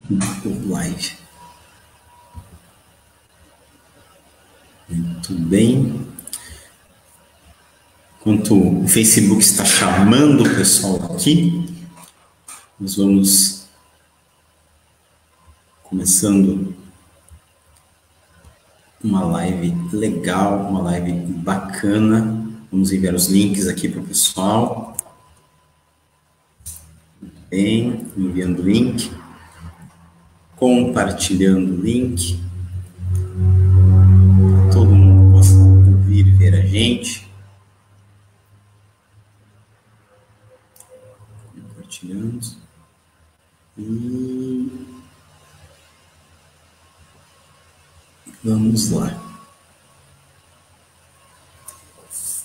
Live. Muito bem. Enquanto o Facebook está chamando o pessoal aqui, nós vamos começando uma live legal, uma live bacana. Vamos enviar os links aqui para o pessoal. Muito bem, enviando o link. Compartilhando o link. Para todo mundo possa ouvir e ver a gente. Compartilhando. E vamos lá.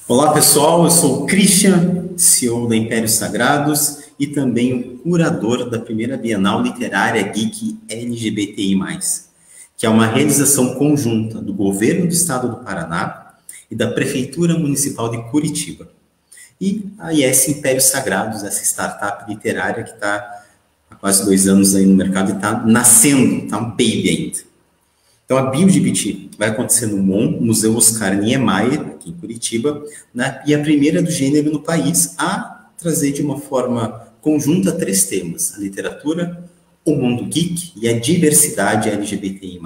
Olá, pessoal. Eu sou o Christian, CEO da Impérios Sagrados e também o curador da primeira Bienal Literária Geek LGBTI+, que é uma realização conjunta do Governo do Estado do Paraná e da Prefeitura Municipal de Curitiba. E a IS Impérios Sagrados, essa startup literária que está há quase 2 anos aí no mercado e está nascendo, está um baby ainda. Então, a BioGBT vai acontecer no MON, Museu Oscar Niemeyer, aqui em Curitiba, né? E a primeira do gênero no país a trazer de uma forma conjunta 3 temas: a literatura, o mundo geek e a diversidade LGBTI+.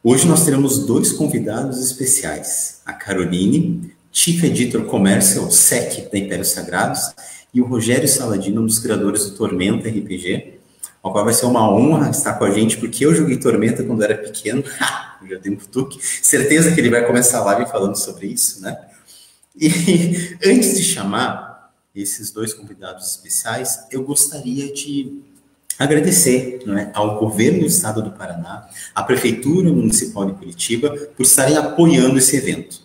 Hoje nós teremos 2 convidados especiais, a Caroline, Chief Editor Commercial SEC da Impérios Sagrados, e o Rogério Saladino, um dos criadores do Tormenta RPG, ao qual vai ser uma honra estar com a gente, porque eu joguei Tormenta quando era pequeno, já dei um putuque, certeza que ele vai começar a live falando sobre isso, né? E antes de chamar esses 2 convidados especiais, eu gostaria de agradecer, né, ao Governo do Estado do Paraná, à Prefeitura Municipal de Curitiba, por estarem apoiando esse evento.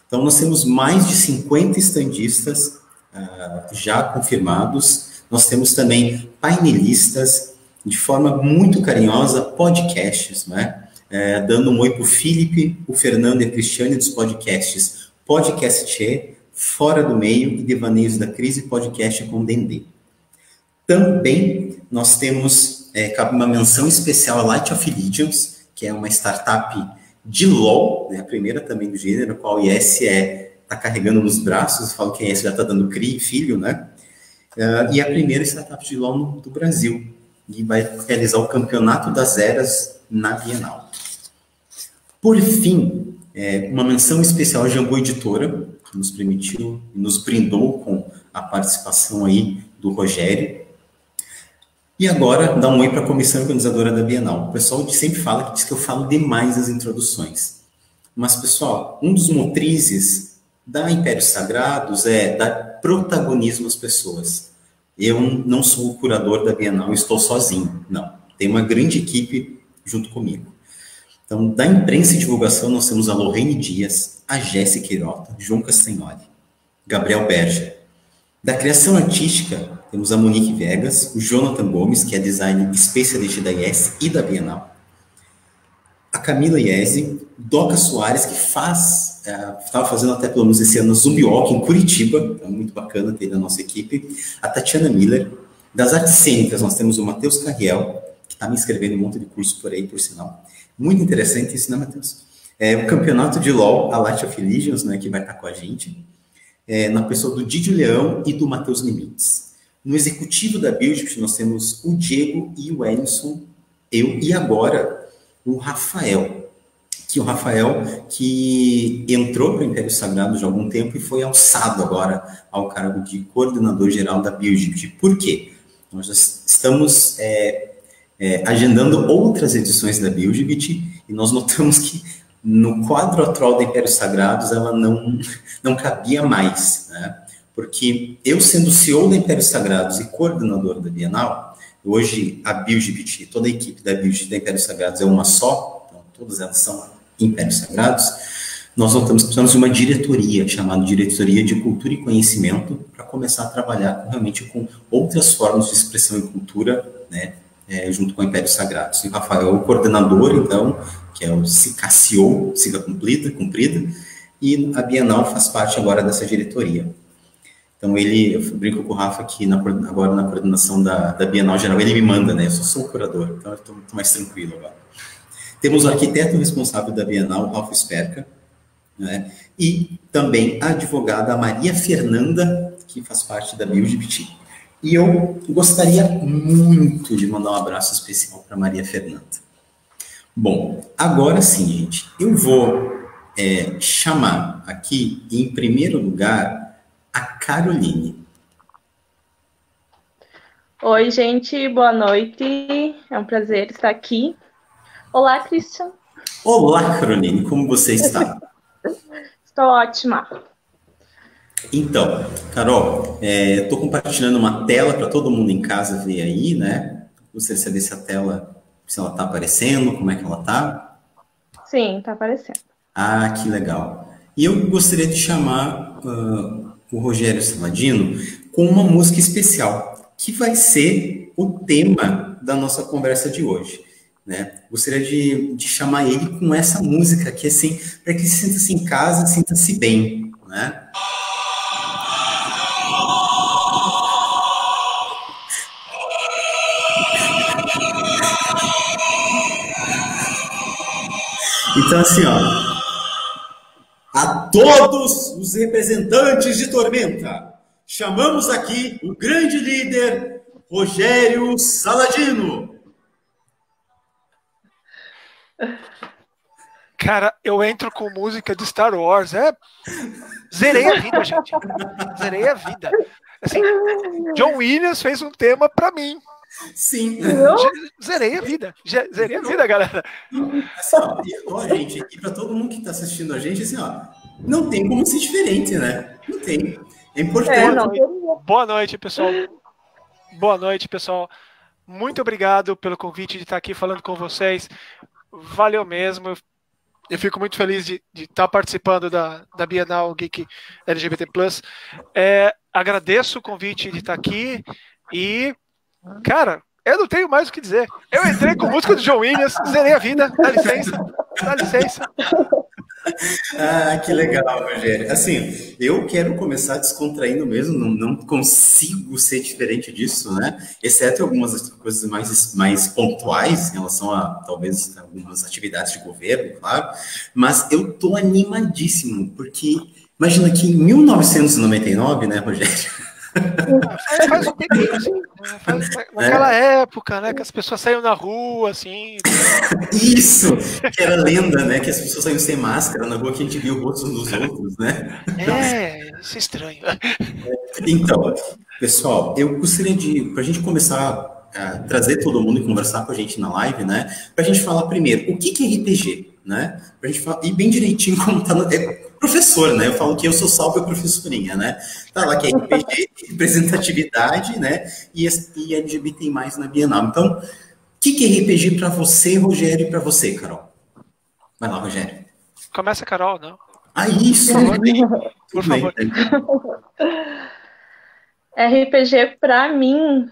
Então, nós temos mais de 50 estandistas já confirmados. Nós temos também painelistas, de forma muito carinhosa, podcasts, né? Dando um oi para o Felipe, o Fernando e a Cristiane dos podcasts Podcast, Fora do Meio e Devaneios da Crise, podcast com Dendê. Também nós temos uma menção especial a Light of Legions, que é uma startup de LOL, né? A primeira também do gênero, a qual o IS está carregando nos braços, falo que a IS já está dando filho, né? E a primeira startup de LOL do Brasil, e vai realizar o Campeonato das Eras na Bienal. Por fim, uma menção especial à Jambu Editora, que nos permitiu e nos brindou com a participação aí do Rogério. E agora, dá um oi para a comissão organizadora da Bienal. O pessoal sempre fala que diz que eu falo demais as introduções. Mas, pessoal, um dos motrizes da Impérios Sagrados é dar protagonismo às pessoas. Eu não sou o curador da Bienal, estou sozinho. Não, tem uma grande equipe junto comigo. Então, da imprensa e divulgação, nós temos a Lorraine Dias, a Jéssica Queirota, João Castagnoli, Gabriel Berger. Da criação artística, temos a Monique Vegas, o Jonathan Gomes, que é design specialist da IES e da Bienal, a Camila Iese, Doca Soares, que estava fazendo até pelo menos esse ano Zumbi Walk em Curitiba, então muito bacana ter na nossa equipe, a Tatiana Miller. Das artes cênicas, nós temos o Matheus Carriel, que está me inscrevendo em um monte de curso por aí, por sinal. Muito interessante isso, né, Matheus? O campeonato de LOL, a Light of Legions, né, que vai estar com a gente, na pessoa do Didio Leão e do Matheus Limites. No executivo da BioGBT, nós temos o Diego e o Ellison, eu e agora o Rafael, que entrou para o Império Sagrado já há algum tempo e foi alçado agora ao cargo de coordenador geral da BioGBT. Por quê? Nós já estamos agendando outras edições da BioGBT e nós notamos que no quadro atual da Impérios Sagrados ela não cabia mais, né? Porque eu, sendo CEO da Impérios Sagrados e coordenador da Bienal, hoje a BioGBT, toda a equipe da BioGBT da Impérios Sagrados é uma só, então todas elas são Impérios Sagrados, nós notamos que precisamos de uma diretoria, chamada Diretoria de Cultura e Conhecimento, para começar a trabalhar realmente com outras formas de expressão e cultura, né, junto com Impérios Sagrados. E o Rafael é o coordenador, então, que é o CICACIO, sigla cumprida, e a Bienal faz parte agora dessa diretoria. Então, eu brinco com o Rafa que agora na coordenação da Bienal Geral, ele me manda, né? Eu só sou o curador, então eu estou mais tranquilo agora. Temos o arquiteto responsável da Bienal, o Ralf Sperka, né? E também a advogada Maria Fernanda, que faz parte da BioGPT. E eu gostaria muito de mandar um abraço especial para Maria Fernanda. Bom, agora sim, gente, eu vou chamar aqui, em primeiro lugar, a Caroline. Oi, gente, boa noite. É um prazer estar aqui. Olá, Christian. Olá, Caroline, como você está? Estou ótima. Então, Carol, estou compartilhando uma tela para todo mundo em casa ver aí, né? Você saber se a tela, se ela está aparecendo, como é que ela está? Sim, está aparecendo. Ah, que legal. E eu gostaria de chamar o Rogério Saladino com uma música especial, que vai ser o tema da nossa conversa de hoje. Né? Gostaria de chamar ele com essa música aqui, assim, para que se sinta-se em casa, sinta-se bem, né? Então, assim, ó, a todos os representantes de Tormenta, chamamos aqui o grande líder Rogério Saladino. Cara, eu entro com música de Star Wars. Zerei a vida, gente. Zerei a vida. Assim, John Williams fez um tema pra mim. Sim. Zerei a vida. Zerei a vida, galera. Assim, ó, gente, e para todo mundo que está assistindo a gente, assim, ó, não tem como ser diferente, né? Não tem. É importante. Boa noite, pessoal. Boa noite, pessoal. Muito obrigado pelo convite de estar aqui falando com vocês. Valeu mesmo. Eu fico muito feliz de estar participando da Bienal Geek LGBT+. Agradeço o convite de estar aqui e, cara, eu não tenho mais o que dizer. Eu entrei com música do John Williams, zerei a vida, dá licença, dá licença. Ah, que legal, Rogério. Assim, eu quero começar descontraindo mesmo, não consigo ser diferente disso, né? Exceto algumas coisas mais pontuais em relação a, talvez, algumas atividades de governo, claro. Mas eu tô animadíssimo, porque imagina que em 1999, né, Rogério? Faz um tempinho, assim. Naquela época, né, que as pessoas saíam na rua, assim. Isso! Que era lenda, né? Que as pessoas saíam sem máscara na rua, que a gente via o rosto uns dos outros, né? Isso é estranho. Então, pessoal, eu gostaria para a gente começar a trazer todo mundo e conversar com a gente na live, né? Para a gente falar primeiro, o que é RPG, né? Para a gente falar, e bem direitinho como tá professor, né? Eu falo que eu sou salvo e professorinha, né? Tá lá que é RPG, representatividade, né? E LGBT mais na Bienal. Então, o que é RPG para você, Rogério, e para você, Carol? Vai lá, Rogério. Começa, Carol, não? Ah, isso! Por favor. RPG, para mim,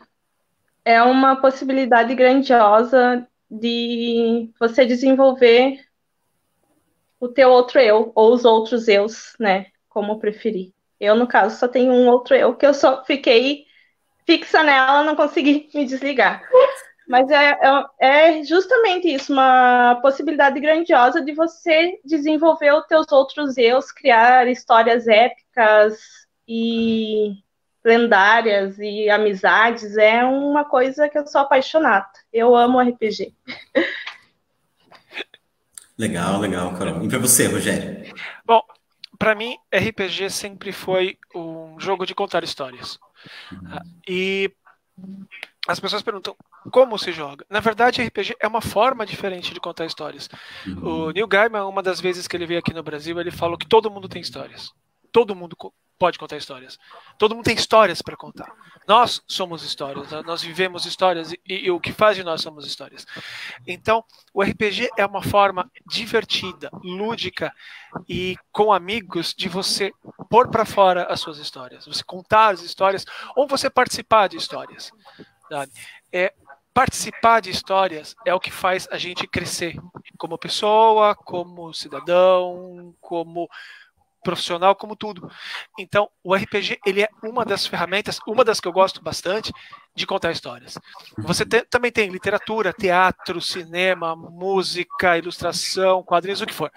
é uma possibilidade grandiosa de você desenvolver o teu outro eu, ou os outros eus, né? Como preferir. Eu, no caso, só tenho um outro eu, que eu só fiquei fixa nela, não consegui me desligar. Mas é justamente isso, uma possibilidade grandiosa de você desenvolver os teus outros eus, criar histórias épicas e lendárias e amizades. É uma coisa que eu sou apaixonada. Eu amo RPG. Legal, Carol. E para você, Rogério? Bom, para mim, RPG sempre foi um jogo de contar histórias. E as pessoas perguntam como se joga. Na verdade, RPG é uma forma diferente de contar histórias. O Neil Gaiman, uma das vezes que ele veio aqui no Brasil, ele falou que todo mundo tem histórias. Todo mundo pode contar histórias. Todo mundo tem histórias para contar. Nós somos histórias, nós vivemos histórias e o que faz de nós somos histórias. Então, o RPG é uma forma divertida, lúdica e com amigos de você pôr para fora as suas histórias, você contar as histórias ou você participar de histórias. Sabe? Participar de histórias é o que faz a gente crescer como pessoa, como cidadão, como profissional, como tudo. Então, o RPG, ele é uma das ferramentas, uma das que eu gosto bastante, de contar histórias. Você também tem literatura, teatro, cinema, música, ilustração, quadrinhos, o que for.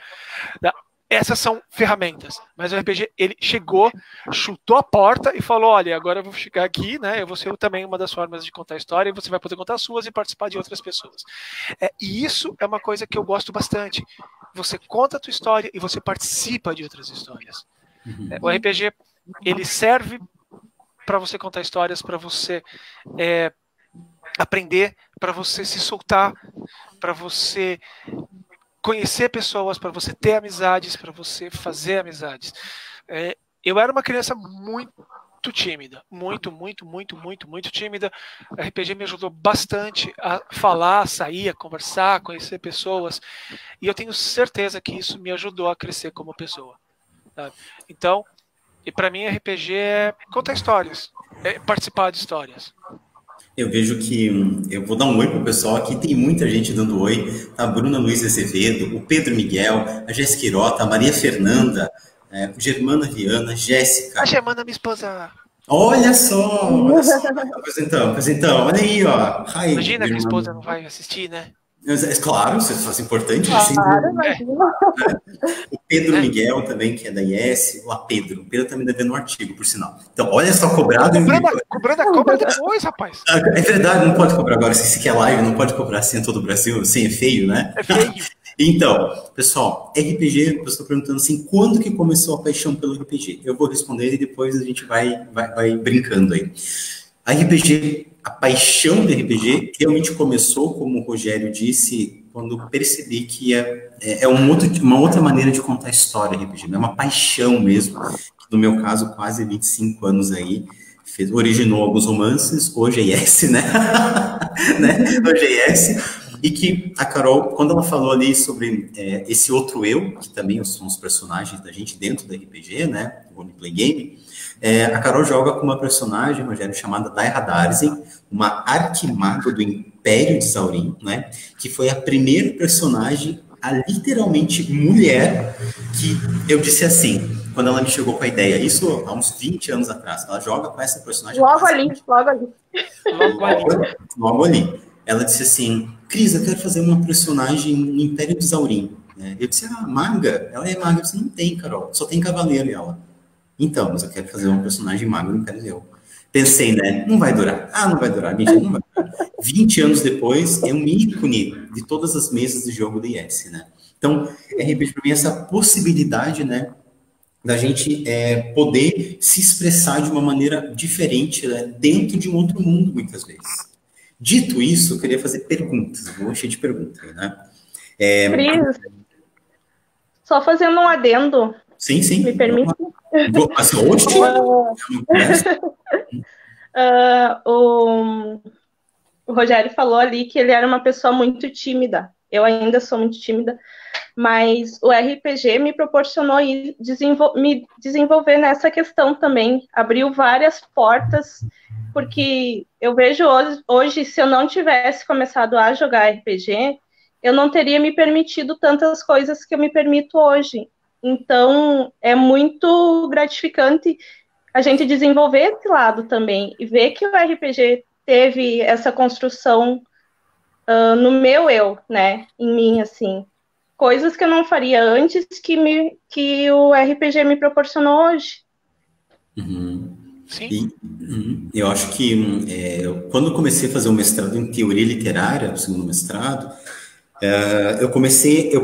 Essas são ferramentas, mas o RPG, ele chegou, chutou a porta e falou, olha, agora eu vou ficar aqui, né, eu vou ser também uma das formas de contar história, e você vai poder contar as suas e participar de outras pessoas. E isso é uma coisa que eu gosto bastante. Você conta a tua história e você participa de outras histórias. O RPG, ele serve para você contar histórias, para você aprender, para você se soltar, para você conhecer pessoas, para você ter amizades, para você fazer amizades. Eu era uma criança muito tímida, muito tímida. O RPG me ajudou bastante a falar, a sair, a conversar, a conhecer pessoas, e eu tenho certeza que isso me ajudou a crescer como pessoa, sabe? Então, e para mim RPG é contar histórias, é participar de histórias. Eu vejo que eu vou dar um oi pro pessoal aqui, tem muita gente dando oi, tá? A Bruna Luiz Azevedo, o Pedro Miguel, a Jéssica Irota, a Maria Fernanda, Germana Viana, Jéssica. A Germana, minha esposa. Olha só, apresentamos, olha aí, ó. Hi, imagina que a esposa não vai assistir, né? Claro, isso é importante. Claro, O Pedro Miguel também, que é da IES. O Pedro também deve ver no artigo, por sinal. Então, olha só, cobrado. Cobra depois, rapaz. É verdade, não pode cobrar agora. Se quer live, não pode cobrar assim em todo o Brasil. Assim é feio, né? É feio. Então, pessoal, RPG, eu estou perguntando assim, quando que começou a paixão pelo RPG? Eu vou responder e depois a gente vai brincando aí. A paixão de RPG realmente começou, como o Rogério disse, quando percebi que uma outra maneira de contar história RPG, é uma paixão mesmo, que no meu caso, quase 25 anos aí, originou alguns romances, hoje é IES, né? Hoje é IES, e que a Carol, quando ela falou ali sobre esse outro eu, que também são os personagens da gente dentro do RPG, né, do roleplay game, a Carol joga com uma personagem, Rogério, chamada Daira Darzen, uma arquimaga do Império de Zaurim, né, que foi a primeira personagem, a literalmente mulher, que eu disse assim, quando ela me chegou com a ideia, isso há uns 20 anos atrás, ela joga com essa personagem. Logo ali. Ela disse assim, Cris, eu quero fazer uma personagem no Império de Zaurim. Eu disse, maga? Ela é maga. Eu disse, não tem, Carol, só tem cavaleiro. E ela, então, mas eu quero fazer uma personagem maga no Império de Zaurim. Pensei, né, não vai durar. Não vai durar, mentira, não vai durar. 20 anos depois, é um ícone de todas as mesas de jogo da IES, né? Então, RPG para mim é essa possibilidade, né, da gente poder se expressar de uma maneira diferente, né, dentro de um outro mundo, muitas vezes. Dito isso, eu queria fazer perguntas. Eu vou encher de perguntas, né? Cris, só fazendo um adendo. Sim. Me permite? Assim, hoje? O Rogério falou ali que ele era uma pessoa muito tímida. Eu ainda sou muito tímida, mas o RPG me proporcionou me desenvolver nessa questão também. Abriu várias portas, porque eu vejo hoje, se eu não tivesse começado a jogar RPG, eu não teria me permitido tantas coisas que eu me permito hoje. Então, é muito gratificante a gente desenvolver esse lado também e ver que o RPG teve essa construção no meu eu, né, em mim, assim. Coisas que eu não faria antes que o RPG me proporcionou hoje. Sim. Eu acho que quando eu comecei a fazer o mestrado em teoria literária, o segundo mestrado, eu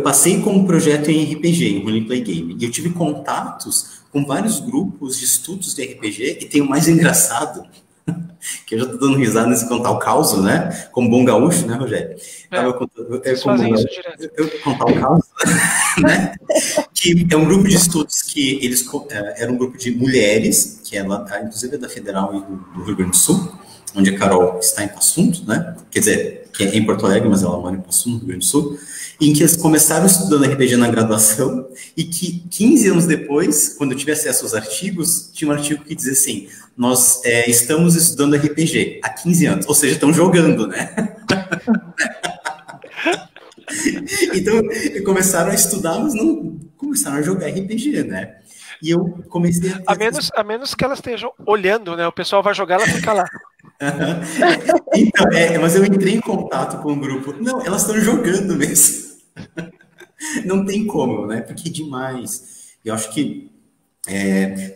passei com um projeto em RPG, em roleplay game, e eu tive contatos com vários grupos de estudos de RPG, e tem o mais engraçado, que eu já estou dando risada nesse contar o caos, né? Como bom gaúcho, né, Rogério? Eu contar o caos, né? Que é um grupo de estudos que eles era um grupo de mulheres, que ela, inclusive é da Federal e do Rio Grande do Sul, onde a Carol está em Passo Fundo, né? Quer dizer, que é em Porto Alegre, mas ela mora em Passo Fundo, no Rio Grande do Sul, em que eles começaram estudando RPG na graduação e que 15 anos depois, quando eu tive acesso aos artigos, tinha um artigo que dizia assim, nós estamos estudando RPG há 15 anos, ou seja, estão jogando, né? Então, começaram a estudar, mas não começaram a jogar RPG, né? E eu comecei a ter A menos que elas estejam olhando, né? O pessoal vai jogar, ela fica lá. Então, mas eu entrei em contato com o grupo. Não, elas estão jogando mesmo. Não tem como, né? Porque é demais. Eu acho que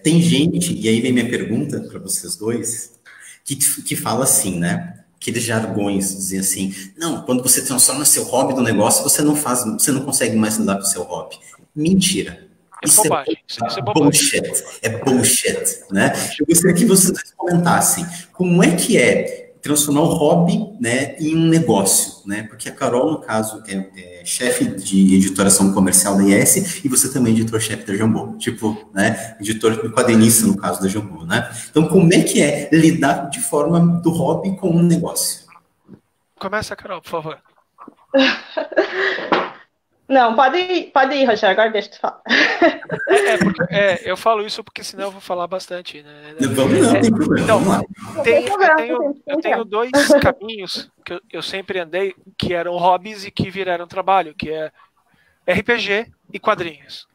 tem gente, e aí vem minha pergunta para vocês dois, que fala assim, né? Aqueles jargões, dizem assim, não, quando você transforma seu hobby no negócio, você não consegue mais lidar com o seu hobby. Mentira. Isso é bobagem. Isso é bobagem. Bullshit. É bullshit, né? Eu gostaria que vocês comentassem como é que é transformar o hobby, né, em um negócio, né? Porque a Carol, no caso, é chefe de editoração comercial da IS e você também é editor-chefe da Jambô. Tipo, né? Editor quadrinista, no caso da Jambô, né? Então, como é que é lidar de forma do hobby com um negócio? Começa, Carol, por favor. Não, pode ir, Rogério, agora deixa eu te falar. Eu falo isso porque senão eu vou falar bastante, né? Tem problema, então, vamos lá. Eu tenho dois caminhos que eu sempre andei, que eram hobbies e que viraram trabalho, que é RPG e quadrinhos.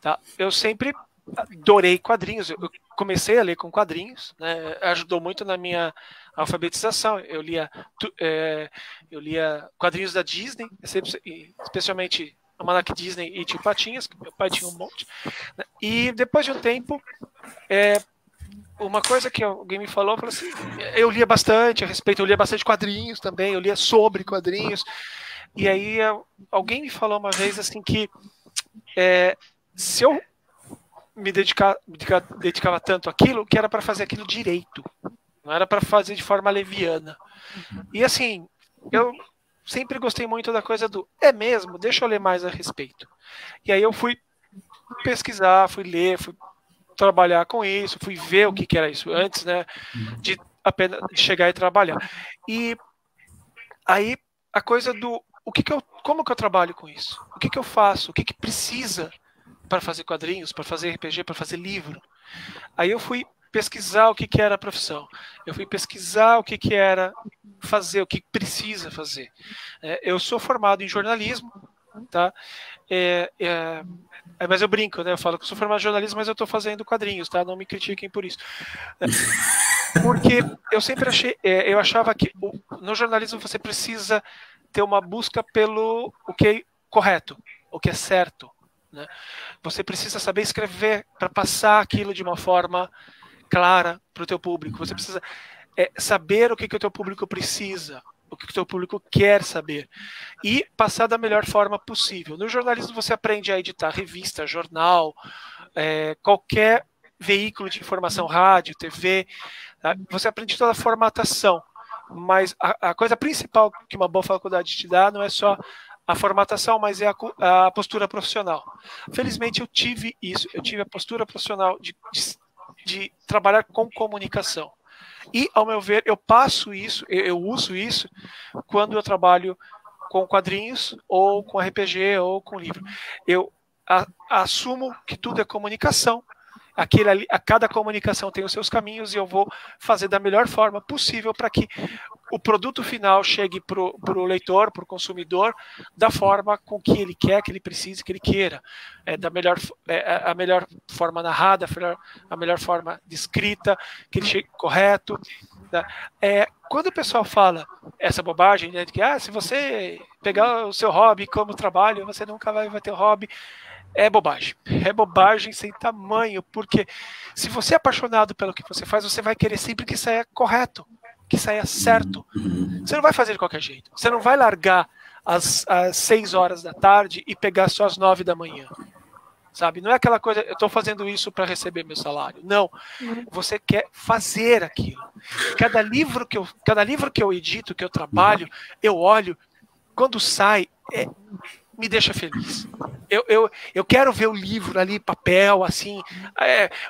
Tá? Eu sempre adorei quadrinhos, eu comecei a ler com quadrinhos, né? Ajudou muito na minha alfabetização. Eu lia quadrinhos da Disney, especialmente Almanac Disney e Tio Patinhas, que meu pai tinha um monte. Né? E depois de um tempo, uma coisa que alguém me falou assim, eu lia bastante a respeito, eu lia bastante quadrinhos também, eu lia sobre quadrinhos. E aí alguém me falou uma vez assim que se eu me dedicava tanto àquilo, que era para fazer aquilo direito. Não era para fazer de forma leviana. E assim, eu sempre gostei muito da coisa do é mesmo, deixa eu ler mais a respeito. E aí eu fui pesquisar, fui ler, fui trabalhar com isso, fui ver o que era isso antes, né, de apenas chegar e trabalhar. E aí a coisa do como que eu trabalho com isso? O que eu faço? O que precisa para fazer quadrinhos, para fazer RPG, para fazer livro? Aí eu fui pesquisar o que era a profissão. Eu fui pesquisar o que era fazer, o que precisa fazer. Eu sou formado em jornalismo, tá? Mas eu brinco, né? Eu falo que eu sou formado em jornalismo, mas eu estou fazendo quadrinhos, tá? Não me critiquem por isso. Porque eu sempre eu achava que no jornalismo você precisa ter uma busca pelo o que é correto, o que é certo, né? Você precisa saber escrever para passar aquilo de uma forma clara para o teu público. Você precisa saber o que o teu público precisa, o que o teu público quer saber e passar da melhor forma possível. No jornalismo você aprende a editar revista, jornal, qualquer veículo de informação, rádio, TV, tá? Você aprende toda a formatação, mas a coisa principal que uma boa faculdade te dá não é só a formatação, mas é a postura profissional. Felizmente eu tive isso, eu tive a postura profissional de trabalhar com comunicação. E, ao meu ver, eu passo isso, eu uso isso quando eu trabalho com quadrinhos, ou com RPG, ou com livro. Eu assumo que tudo é comunicação. A cada comunicação tem os seus caminhos e eu vou fazer da melhor forma possível para que o produto final chegue para o leitor, para o consumidor, da forma com que ele quer, que ele precise, que ele queira. A melhor forma narrada, a melhor forma descrita, que ele chegue correto. Tá? Quando o pessoal fala essa bobagem, né, de que se você pegar o seu hobby como trabalho, você nunca vai ter hobby, é bobagem sem tamanho, porque se você é apaixonado pelo que você faz, você vai querer sempre que saia correto, que saia certo. Você não vai fazer de qualquer jeito, você não vai largar às 6 horas da tarde e pegar só às 9 da manhã, sabe? Não é aquela coisa, eu estou fazendo isso para receber meu salário, não, você quer fazer aquilo. Cada livro que eu edito, que eu trabalho, eu olho, quando sai, me deixa feliz. Eu quero ver o livro ali, papel, assim,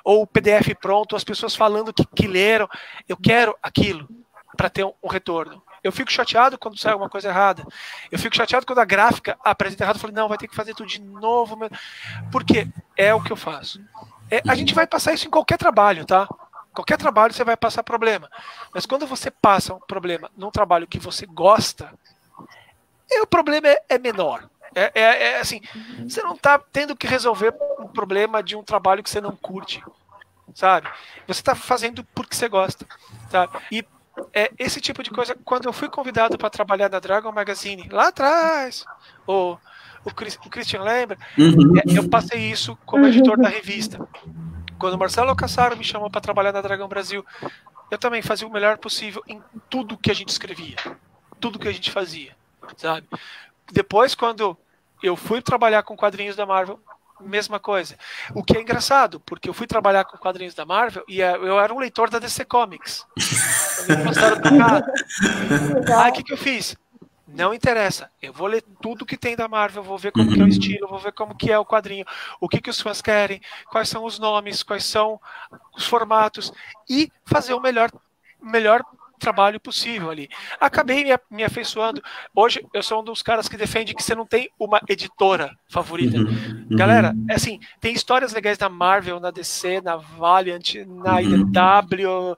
ou o PDF pronto, as pessoas falando que leram. Eu quero aquilo para ter um retorno. Eu fico chateado quando sai alguma coisa errada. Eu fico chateado quando a gráfica apresenta errado. Eu falo, não, vai ter que fazer tudo de novo. Porque é o que eu faço. A gente vai passar isso em qualquer trabalho, tá? Qualquer trabalho você vai passar problema. Mas quando você passa um problema num trabalho que você gosta, o problema é menor. Assim, você não está tendo que resolver um problema de um trabalho que você não curte, sabe? Você está fazendo porque você gosta, sabe? E esse tipo de coisa, quando eu fui convidado para trabalhar na Dragon Magazine, lá atrás, o Christian lembra, eu passei isso como editor da revista. Quando o Marcelo Cassaro me chamou para trabalhar na Dragon Brasil, eu também fazia o melhor possível em tudo que a gente escrevia, tudo que a gente fazia, sabe? Depois, quando eu fui trabalhar com quadrinhos da Marvel, mesma coisa. O que é engraçado, porque eu fui trabalhar com quadrinhos da Marvel e eu era um leitor da DC Comics. Me passaram pra cá. Aí o que eu fiz? Não interessa, eu vou ler tudo que tem da Marvel, vou ver como que é o estilo, vou ver como que é o quadrinho, o que os fãs querem, quais são os nomes, quais são os formatos, e fazer o melhor trabalho possível ali. Acabei me afeiçoando. Hoje eu sou um dos caras que defende que você não tem uma editora favorita. Galera, assim, tem histórias legais na Marvel, na DC, na Valiant, na IDW,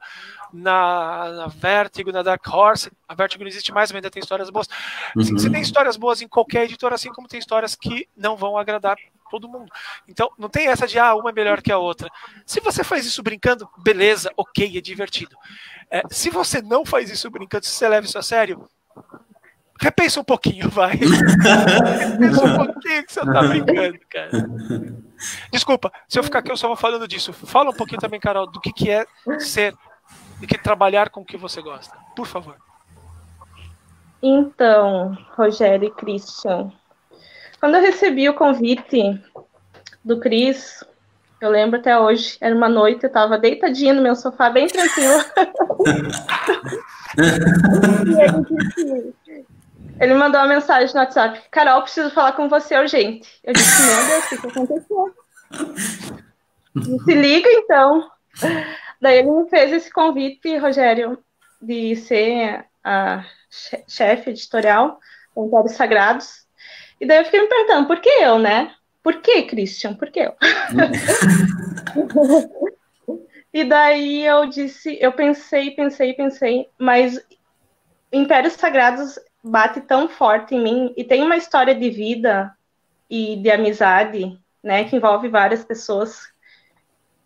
na Vertigo, na Dark Horse. A Vertigo não existe mais, mas ainda tem histórias boas. Você tem histórias boas em qualquer editora, assim como tem histórias que não vão agradar todo mundo. Então, não tem essa de uma é melhor que a outra. Se você faz isso brincando, beleza, ok, é divertido. Se você não faz isso brincando, se você leva isso a sério, repensa um pouquinho, vai. Repensa um pouquinho que você tá brincando, cara. Desculpa, se eu ficar aqui eu só vou falando disso. Fala um pouquinho também, Carol, do que é ser, do que trabalhar com o que você gosta. Por favor. Então, Rogério e Christian, quando eu recebi o convite do Cris, eu lembro até hoje, era uma noite, eu estava deitadinha no meu sofá, bem tranquila. Ele mandou uma mensagem no WhatsApp: Carol, preciso falar com você urgente. Eu disse: meu Deus, o que aconteceu? Se liga, então. Daí ele me fez esse convite, Rogério, de ser a chefe editorial do Impérios Sagrados. E daí eu fiquei me perguntando, por que eu, né? Por que, Christian? Por que eu? E daí eu disse, eu pensei, mas Impérios Sagrados bate tão forte em mim e tem uma história de vida e de amizade, né, que envolve várias pessoas.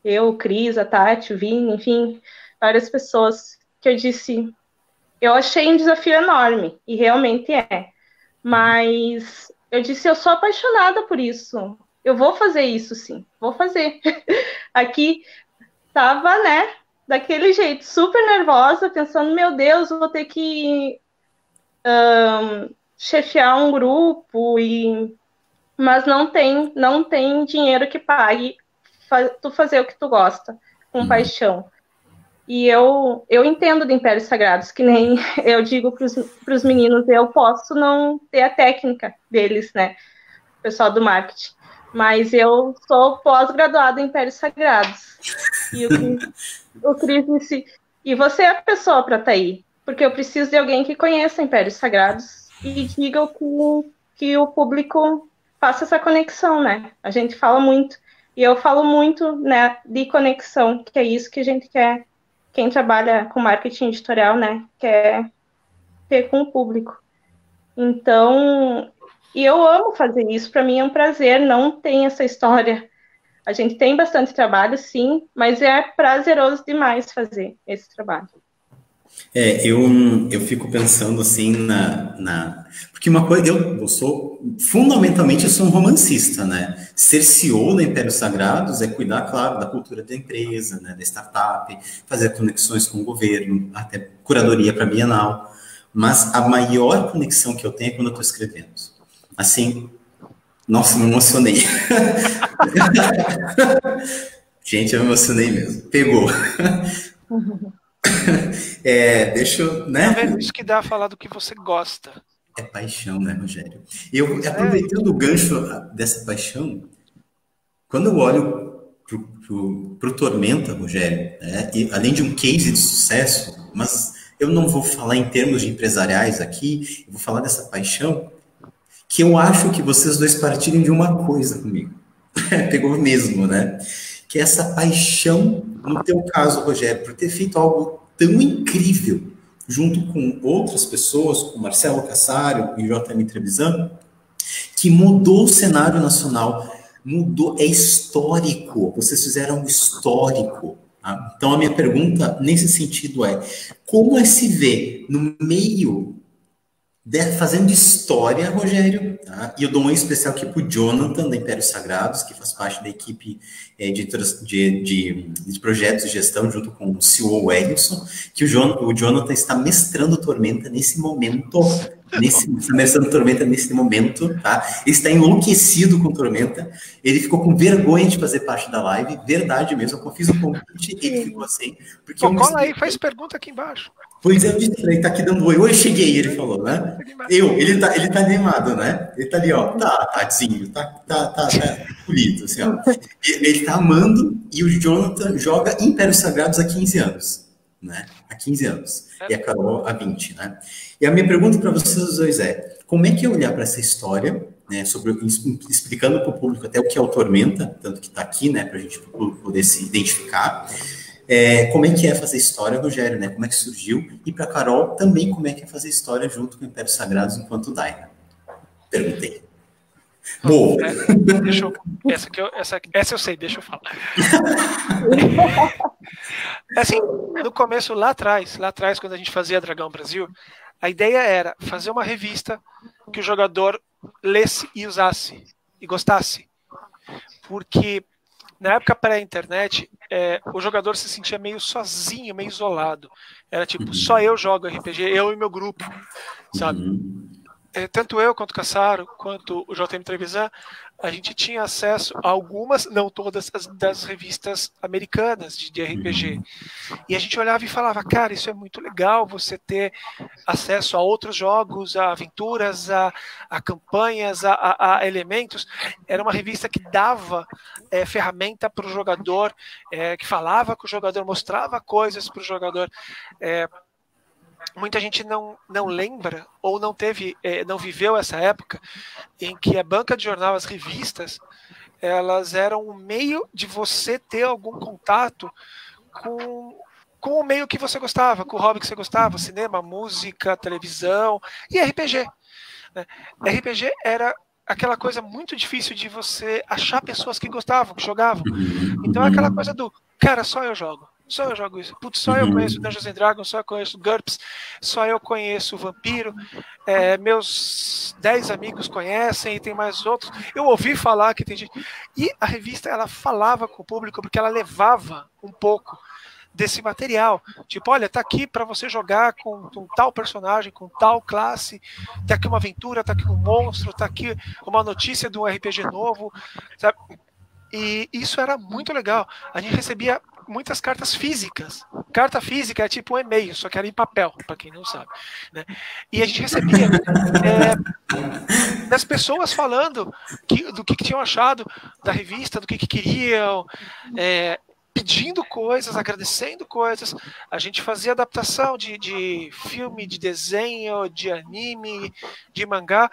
Eu, o Cris, a Tati, o Vini, enfim, várias pessoas, que eu disse, eu achei um desafio enorme, e realmente é. Mas eu disse, eu sou apaixonada por isso. Eu vou fazer isso, sim. Vou fazer. Aqui tava, né, daquele jeito, super nervosa, pensando, meu Deus, vou ter que chefiar um grupo, mas não tem dinheiro que pague tu fazer o que tu gosta, com paixão. E eu entendo de Impérios Sagrados, que nem eu digo para os meninos, eu posso não ter a técnica deles, né? O pessoal do marketing. Mas eu sou pós-graduada em Impérios Sagrados. E o Cris disse, e você é a pessoa para estar aí, porque eu preciso de alguém que conheça Impérios Sagrados e diga que o público faça essa conexão, né? A gente fala muito, e eu falo muito, né, de conexão, que é isso que a gente quer. Quem trabalha com marketing editorial, né, quer ter com o público. Então, e eu amo fazer isso, para mim é um prazer, não tem essa história. A gente tem bastante trabalho, sim, mas é prazeroso demais fazer esse trabalho. Eu fico pensando assim porque uma coisa, fundamentalmente eu sou um romancista, né? Ser CEO da Impérios Sagrados é cuidar, claro, da cultura da empresa, né? Da startup, fazer conexões com o governo, até curadoria para Bienal. Mas a maior conexão que eu tenho é quando eu estou escrevendo. Assim, nossa, me emocionei. Gente, eu me emocionei mesmo. Pegou. Deixa eu, né? Tá vendo? Isso que dá a falar do que você gosta. É paixão, né, Rogério? Eu, aproveitando o gancho dessa paixão, quando eu olho pro Tormenta, Rogério, e além de um case de sucesso, mas eu não vou falar em termos de empresariais aqui, eu vou falar dessa paixão, que eu acho que vocês dois partilham de uma coisa comigo. Pegou mesmo, né? Que é essa paixão, no teu caso, Rogério, por ter feito algo tão incrível, junto com outras pessoas, como Marcelo Cassaro e JM Trevisan, que mudou o cenário nacional, mudou, é histórico, vocês fizeram um histórico. Tá? Então, a minha pergunta nesse sentido é, como é se vê no meio fazendo história, Rogério, tá? E eu dou um especial aqui para o Jonathan, da Impérios Sagrados, que faz parte da equipe de projetos de gestão, junto com o CEO Wellington, que o Jonathan está mestrando Tormenta nesse momento, tá? Ele está enlouquecido com Tormenta, ele ficou com vergonha de fazer parte da live, verdade mesmo, eu fiz o convite, ele ficou assim, porque cola aí, faz pergunta aqui embaixo. Pois é, eu disse pra ele, tá aqui dando oi. Oi, cheguei, ele falou, né? Ele tá animado, né? Ele tá ali, ó, tadinho, tá bonito, assim, ó. Ele tá amando, e o Jonathan joga Impérios Sagrados há 15 anos, né? Há 15 anos. E a Carol há 20, né? E a minha pergunta para vocês dois é, como é que é olhar para essa história, né, explicando para o público até o que é o Tormenta, tanto que tá aqui, né, pra gente poder se identificar. Como é que é fazer história, Rogério, né? Como é que surgiu? E para Carol, também como é que é fazer história junto com o Impérios Sagrados enquanto Daina? Perguntei. Boa! Essa eu sei, deixa eu falar. Assim, no começo, lá atrás, quando a gente fazia Dragão Brasil, a ideia era fazer uma revista que o jogador lesse e usasse, e gostasse. Porque na época pré-internet, o jogador se sentia meio sozinho, meio isolado. Era tipo, só eu jogo RPG, eu e meu grupo, sabe? Tanto eu, quanto o Cassaro, quanto o JM Trevisan, a gente tinha acesso a algumas, não todas, das revistas americanas de RPG. E a gente olhava e falava, cara, isso é muito legal, você ter acesso a outros jogos, a aventuras, a campanhas, a elementos. Era uma revista que dava ferramenta para o jogador, que falava com o jogador, mostrava coisas para o jogador. Muita gente não lembra ou não viveu essa época em que a banca de jornal, as revistas, elas eram um meio de você ter algum contato com o meio que você gostava, com o hobby que você gostava, cinema, música, televisão e RPG. Né? RPG era aquela coisa muito difícil de você achar pessoas que gostavam, que jogavam. Então é aquela coisa do, cara, só eu jogo isso. Putz, só eu conheço Dungeons and Dragons, só eu conheço GURPS, só eu conheço Vampiro, meus 10 amigos conhecem e tem mais outros. Eu ouvi falar que tem gente... E a revista, ela falava com o público porque ela levava um pouco desse material. Tipo, olha, tá aqui para você jogar com tal personagem, com tal classe, tá aqui uma aventura, tá aqui um monstro, tá aqui uma notícia de um RPG novo, sabe? E isso era muito legal. A gente recebia muitas cartas físicas. Carta física é tipo um e-mail, só que era em papel, para quem não sabe. Né? E a gente recebia das pessoas falando do que tinham achado da revista, do que queriam, pedindo coisas, agradecendo coisas. A gente fazia adaptação de filme, de desenho, de anime, de mangá,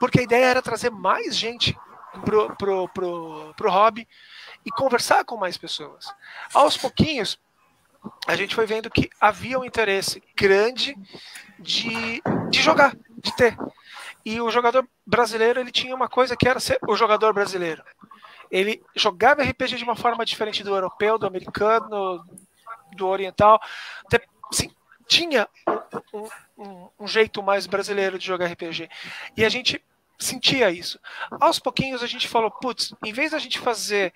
porque a ideia era trazer mais gente pro hobby e conversar com mais pessoas. Aos pouquinhos, a gente foi vendo que havia um interesse grande de jogar, de ter. E o jogador brasileiro, ele tinha uma coisa que era ser o jogador brasileiro. Ele jogava RPG de uma forma diferente do europeu, do americano, do oriental. Assim, tinha um jeito mais brasileiro de jogar RPG. E a gente sentia isso. Aos pouquinhos a gente falou, putz, em vez da gente fazer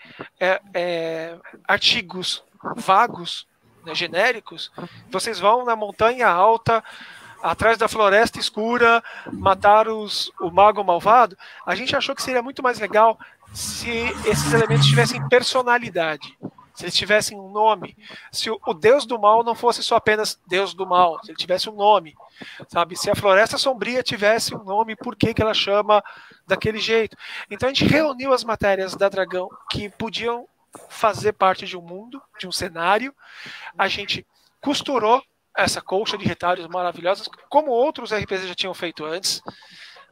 artigos vagos, né, genéricos, vocês vão na montanha alta, atrás da floresta escura, matar o mago malvado, a gente achou que seria muito mais legal se esses elementos tivessem personalidade, se eles tivessem um nome, se o Deus do Mal não fosse só apenas Deus do Mal, se ele tivesse um nome, sabe? Se a Floresta Sombria tivesse um nome, por que ela chama daquele jeito? Então a gente reuniu as matérias da Dragão que podiam fazer parte de um mundo, de um cenário, a gente costurou essa colcha de retalhos maravilhosas, como outros RPGs já tinham feito antes.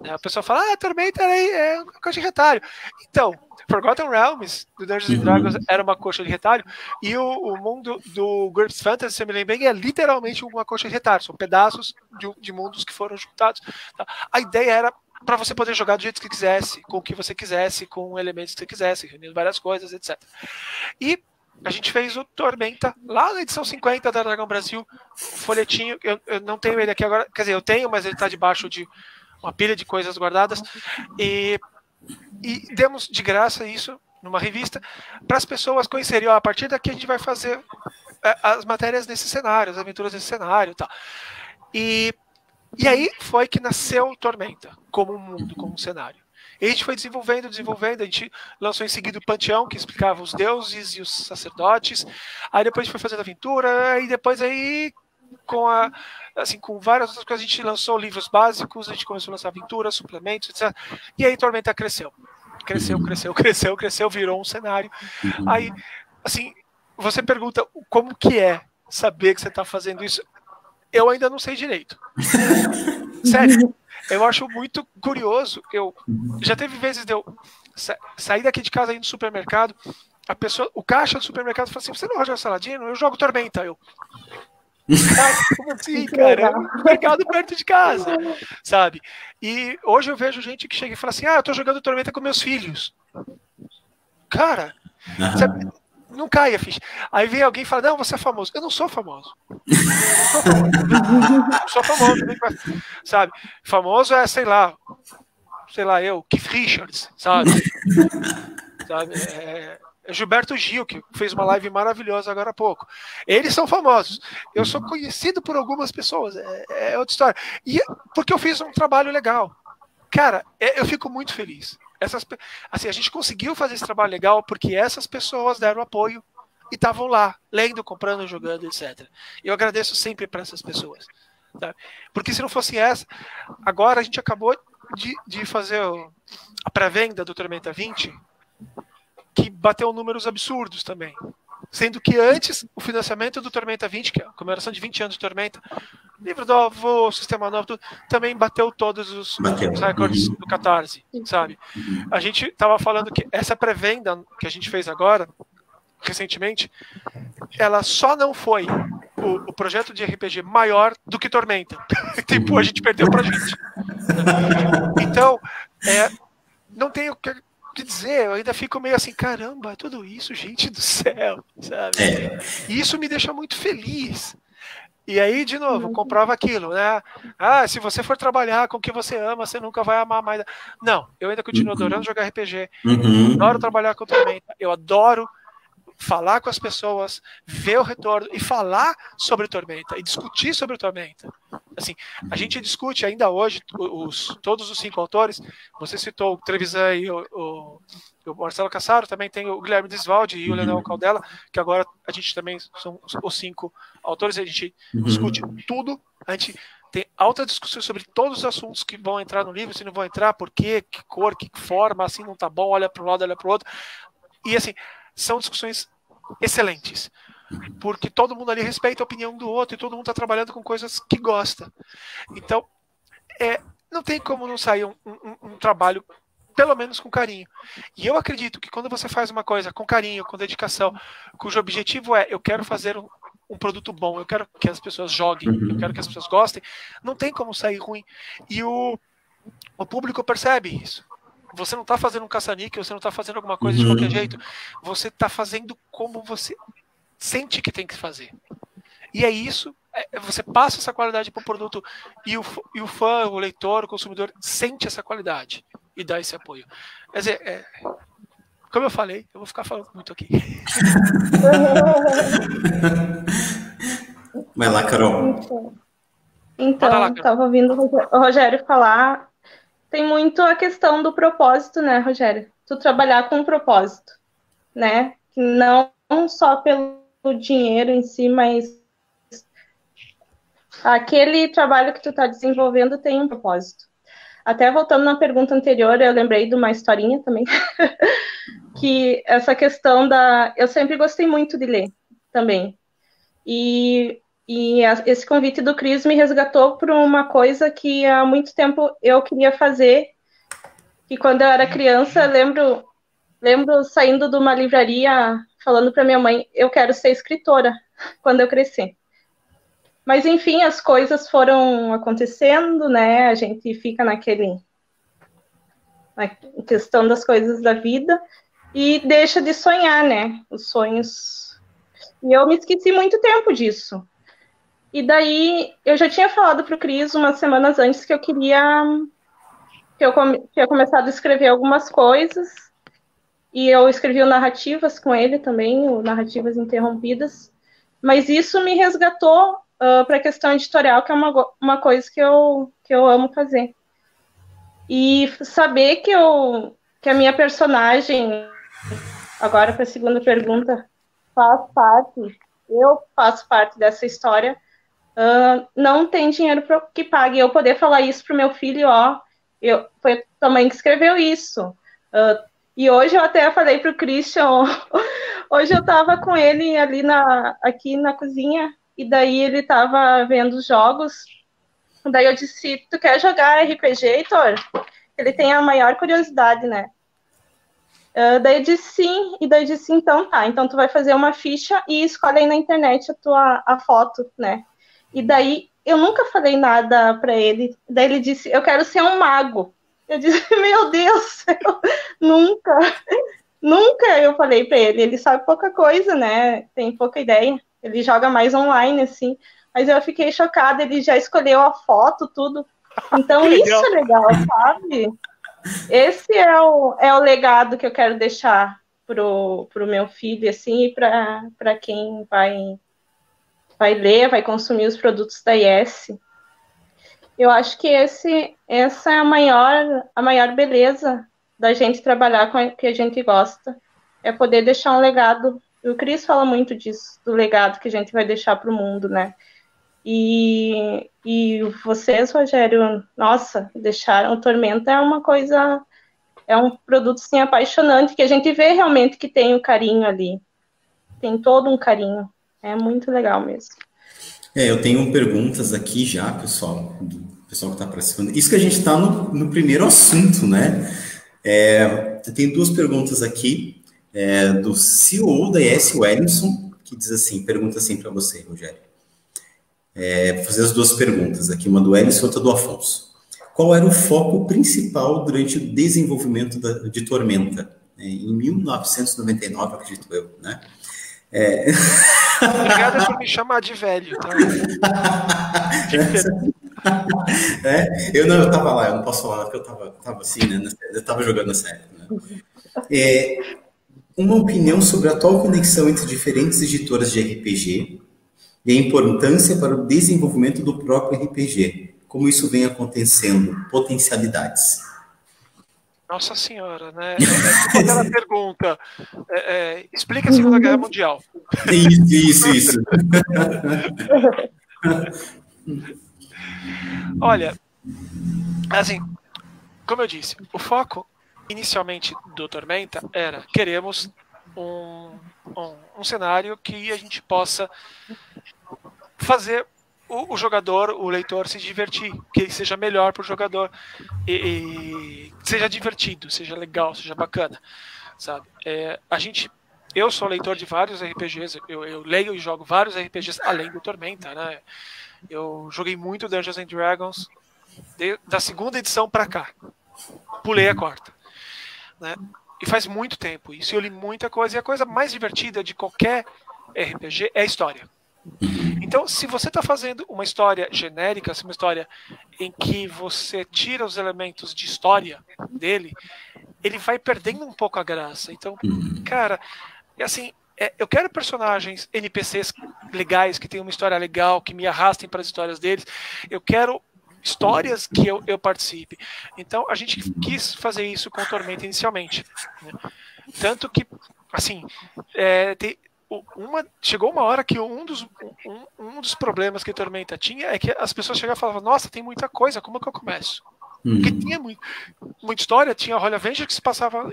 A pessoa fala, Tormenta é uma coxa de retalho. Então, Forgotten Realms, do Dungeons and Dragons, era uma coxa de retalho, e o mundo do GURPS Fantasy, se eu me lembro bem, é literalmente uma coxa de retalho. São pedaços de mundos que foram juntados. A ideia era para você poder jogar do jeito que quisesse, com o que você quisesse, com elementos que você quisesse, reunindo várias coisas, etc. E a gente fez o Tormenta lá na edição 50 da Dragão Brasil, folhetinho, eu não tenho ele aqui agora, quer dizer, eu tenho, mas ele está debaixo de uma pilha de coisas guardadas, e demos de graça isso numa revista para as pessoas conhecerem, a partir daqui a gente vai fazer as matérias nesse cenário, as aventuras nesse cenário e tal. E aí foi que nasceu o Tormenta, como um mundo, como um cenário. E a gente foi desenvolvendo, a gente lançou em seguida o Panteão, que explicava os deuses e os sacerdotes, aí depois a gente foi fazendo aventura, e depois aí, com várias outras coisas, a gente lançou livros básicos, a gente começou a lançar aventuras, suplementos, etc. E aí Tormenta cresceu, virou um cenário. Aí, assim, você pergunta como que é saber que você está fazendo isso? Eu ainda não sei direito. Sério, eu acho muito curioso. Já teve vezes de eu sair daqui de casa, ir no supermercado, o caixa do supermercado fala assim: você não joga Saladino? Eu jogo Tormenta. Como assim, cara? Um mercado perto de casa, sabe? E hoje eu vejo gente que chega e fala assim: eu tô jogando Tormenta com meus filhos. Cara, sabe? Não cai a ficha. Aí vem alguém e fala: não, você é famoso. Eu não sou famoso. Não sou famoso, sabe? Famoso é, sei lá, eu, Keith Richards, sabe? É Gilberto Gil, que fez uma live maravilhosa agora há pouco. Eles são famosos. Eu sou conhecido por algumas pessoas. É outra história. E porque eu fiz um trabalho legal. Cara, eu fico muito feliz. Assim, a gente conseguiu fazer esse trabalho legal porque essas pessoas deram apoio e estavam lá, lendo, comprando, jogando, etc. Eu agradeço sempre para essas pessoas. Tá? Porque se não fosse essa, agora a gente acabou de fazer a pré-venda do Tormenta 20, que bateu números absurdos também. Sendo que antes, o financiamento do Tormenta 20, que é a comemoração de 20 anos de Tormenta, livro novo, sistema novo, tudo, também bateu todos os recordes do Catarse, sabe? A gente estava falando que essa pré-venda que a gente fez agora, recentemente, ela só não foi o projeto de RPG maior do que Tormenta. Tipo, a gente perdeu pra gente. Então, não tenho o que dizer, eu ainda fico meio assim, caramba, tudo isso, gente do céu, sabe? E isso me deixa muito feliz. E aí, de novo, comprova aquilo, né? Se você for trabalhar com o que você ama, você nunca vai amar mais. Não, eu ainda continuo adorando jogar RPG, adoro trabalhar com Tormenta, eu adoro falar com as pessoas, ver o retorno e falar sobre Tormenta e discutir sobre Tormenta. Assim, a gente discute ainda hoje todos os 5 autores. Você citou o Trevisan e o Marcelo Cassaro, também tem o Guilherme Desvalde e o Leonel Caldela, que agora a gente também são os 5 autores, a gente discute tudo, a gente tem alta discussão sobre todos os assuntos que vão entrar no livro, se não vão entrar, por quê, que cor, que forma, assim não tá bom, olha para um lado, olha para o outro. E assim, são discussões excelentes, porque todo mundo ali respeita a opinião do outro e todo mundo está trabalhando com coisas que gosta. Então, não tem como não sair um trabalho, pelo menos com carinho. E eu acredito que quando você faz uma coisa com carinho, com dedicação, cujo objetivo eu quero fazer um produto bom, eu quero que as pessoas joguem, eu quero que as pessoas gostem, não tem como sair ruim. E o público percebe isso. Você não está fazendo um caça-níquel, você não está fazendo alguma coisa de qualquer jeito. Você está fazendo como você sente que tem que fazer. E é isso, você passa essa qualidade para o produto e o fã, o leitor, o consumidor sente essa qualidade e dá esse apoio. Quer dizer, como eu falei, eu vou ficar falando muito aqui. Vai lá, Carol. Então, estava ouvindo o Rogério falar. Tem muito a questão do propósito, né, Rogério? Tu trabalhar com um propósito, né? Não só pelo dinheiro em si, mas aquele trabalho que tu tá desenvolvendo tem um propósito. Até voltando na pergunta anterior, eu lembrei de uma historinha também, que essa questão eu sempre gostei muito de ler também. E esse convite do Cris me resgatou para uma coisa que há muito tempo eu queria fazer, que quando eu era criança, lembro saindo de uma livraria, falando para minha mãe, eu quero ser escritora quando eu crescer. Mas, enfim, as coisas foram acontecendo, né? A gente fica naquele na questão das coisas da vida e deixa de sonhar, né? Os sonhos. E eu me esqueci muito tempo disso. E daí eu já tinha falado para o Cris umas semanas antes que eu queria que eu tinha começado a escrever algumas coisas. E eu escrevi o Narrativas com ele também, o Narrativas Interrompidas. Mas isso me resgatou para a questão editorial, que é uma coisa que eu amo fazer. E saber que a minha personagem, agora para a segunda pergunta, eu faço parte dessa história, não tem dinheiro que pague. Eu poder falar isso pro meu filho, foi tua mãe que escreveu isso. E hoje eu até falei pro Christian, hoje eu tava com ele ali aqui na cozinha, e daí ele tava vendo os jogos, daí eu disse, tu quer jogar RPG, Heitor? Ele tem a maior curiosidade, né? Daí eu disse sim, e daí eu disse, então tá, então tu vai fazer uma ficha e escolhe aí na internet a foto, né? E daí eu nunca falei nada para ele, daí ele disse, eu quero ser um mago. Eu disse, meu Deus, nunca eu falei para ele. Ele sabe pouca coisa, né? Tem pouca ideia. Ele joga mais online, assim. Mas eu fiquei chocada, ele já escolheu a foto, tudo. Então, isso é legal, sabe? Esse é o legado que eu quero deixar pro meu filho, assim, e para quem vai ler, vai consumir os produtos da IS. Eu acho que essa é a maior beleza da gente trabalhar com o que a gente gosta, é poder deixar um legado. O Cris fala muito disso, do legado que a gente vai deixar para o mundo, né? E vocês, Rogério, nossa, deixaram o Tormenta é um produto assim, apaixonante, que a gente vê realmente que tem o carinho ali, tem todo um carinho, é muito legal mesmo. Eu tenho perguntas aqui já, pessoal, do pessoal que está participando. Isso que a gente está no primeiro assunto, né? Tem duas perguntas aqui, do CEO da IS, Wellington, que diz assim, pergunta assim para você, Rogério. Vou fazer as duas perguntas aqui, uma do Wellington e outra do Afonso. Qual era o foco principal durante o desenvolvimento de Tormenta? Em 1999, acredito eu, né? Obrigada por me chamar de velho, tá? Eu tava lá, eu não posso falar porque eu tava assim, né? Eu tava jogando nessa época, né? Uma opinião sobre a atual conexão entre diferentes editoras de RPG e a importância para o desenvolvimento do próprio RPG. Como isso vem acontecendo? Potencialidades. Nossa Senhora, né? Aquela pergunta. Explica a Segunda Guerra Mundial. Isso. Olha, assim, como eu disse, o foco inicialmente do Tormenta era queremos um cenário que a gente possa fazer o jogador, o leitor se divertir, que ele seja melhor para o jogador e seja divertido, seja legal, seja bacana, sabe? Eu sou leitor de vários RPGs, eu leio e jogo vários RPGs além do Tormenta, né? Eu joguei muito Dungeons and Dragons da segunda edição para cá, pulei a quarta, né? E faz muito tempo isso, eu li muita coisa, e a coisa mais divertida de qualquer RPG é a história. Então, se você está fazendo uma história genérica, uma história em que você tira os elementos de história dele, ele vai perdendo um pouco a graça. Então, cara, assim, eu quero personagens, NPCs legais, que tenham uma história legal, que me arrastem para as histórias deles. Eu quero histórias que eu participe. Então, a gente quis fazer isso com o Tormenta inicialmente, né? Tanto que, assim, chegou uma hora que um dos problemas que a Tormenta tinha é que as pessoas chegavam e falavam, nossa, tem muita coisa, como é que eu começo? Porque tinha muita história, tinha a Holy Avenger que se passava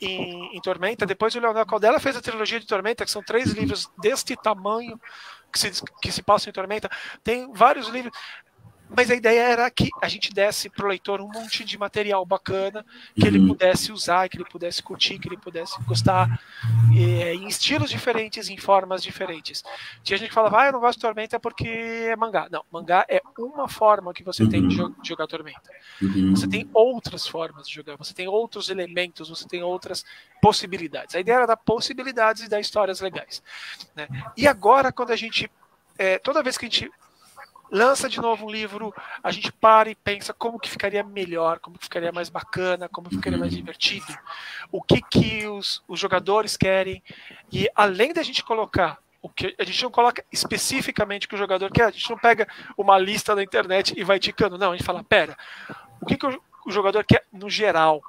em Tormenta, depois o Leonel Caldela fez a trilogia de Tormenta, que são 3 livros deste tamanho que se passam em Tormenta, tem vários livros. Mas a ideia era que a gente desse para o leitor um monte de material bacana, que ele pudesse usar, que ele pudesse curtir, que ele pudesse gostar, em estilos diferentes, em formas diferentes. Tinha gente que falava, eu não gosto de Tormenta porque é mangá. Não, mangá é uma forma que você tem de jogar Tormenta. Você tem outras formas de jogar, você tem outros elementos, você tem outras possibilidades. A ideia era dar possibilidades e dar histórias legais, né? E agora, quando a gente... toda vez que a gente lança de novo um livro, a gente para e pensa como que ficaria melhor, como que ficaria mais bacana, como que ficaria mais divertido, o que os jogadores querem, e além da gente colocar o que a gente não coloca especificamente o que o jogador quer, a gente não pega uma lista da internet e vai ticando, não, a gente fala, pera, o que o jogador quer no geral?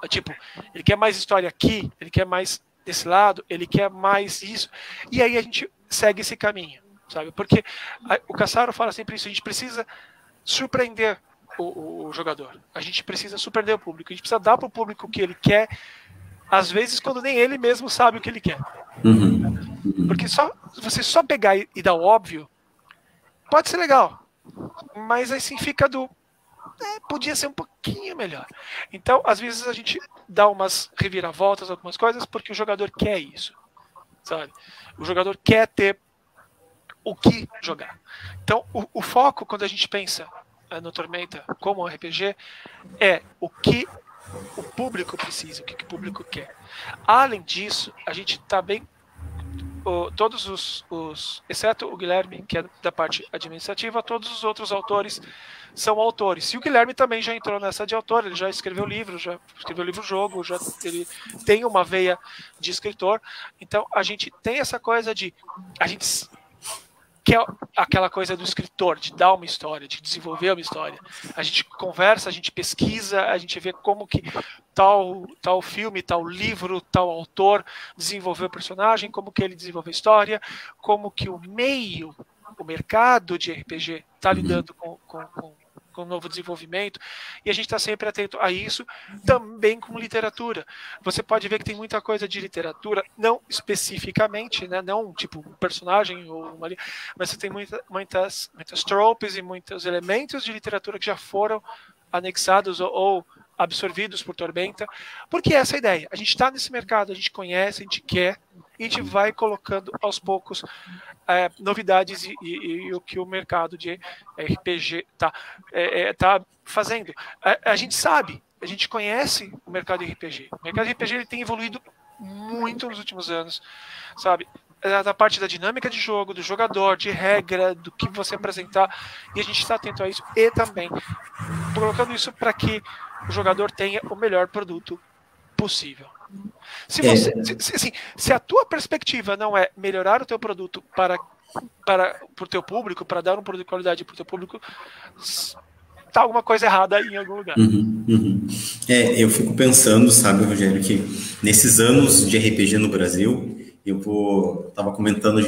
Tipo, ele quer mais história aqui, ele quer mais desse lado, ele quer mais isso, e aí a gente segue esse caminho, sabe? Porque o Cassaro fala sempre isso, a gente precisa surpreender o jogador, a gente precisa surpreender o público, a gente precisa dar para o público o que ele quer, às vezes quando nem ele mesmo sabe o que ele quer. Porque você só pegar e dar o óbvio pode ser legal, mas assim fica podia ser um pouquinho melhor. Então, às vezes a gente dá umas reviravoltas, algumas coisas, porque o jogador quer isso, sabe? O jogador quer ter o que jogar. Então, o foco, quando a gente pensa no Tormenta como um RPG, é o que o público precisa, o que o público quer. Além disso, a gente está bem... todos os exceto o Guilherme, que é da parte administrativa, todos os outros autores são autores. E o Guilherme também já entrou nessa de autor, ele já escreveu livro-jogo, ele tem uma veia de escritor. Então, a gente tem essa coisa de... a gente quer aquela coisa do escritor, de dar uma história, de desenvolver uma história. A gente conversa, a gente pesquisa, a gente vê como que tal filme, tal livro, tal autor desenvolveu o personagem, como que ele desenvolveu a história, como que o mercado de RPG está lidando com o novo desenvolvimento, e a gente está sempre atento a isso, também com literatura. Você pode ver que tem muita coisa de literatura, não especificamente, né, não tipo um personagem, mas você tem muitas tropes e muitos elementos de literatura que já foram anexados ou absorvidos por Tormenta, porque essa é a ideia. A gente está nesse mercado, a gente conhece, a gente quer, e a gente vai colocando aos poucos novidades e o que o mercado de RPG tá fazendo. A gente sabe, a gente conhece o mercado de RPG. O mercado de RPG ele tem evoluído muito nos últimos anos, sabe? Da parte da dinâmica de jogo, do jogador, de regra, do que você apresentar, e a gente está atento a isso, e também colocando isso para que o jogador tenha o melhor produto possível. Se a tua perspectiva não é melhorar o teu produto para o teu público, para dar um produto de qualidade para o teu público, tá alguma coisa errada em algum lugar. Eu fico pensando, sabe, Rogério, que nesses anos de RPG no Brasil, a gente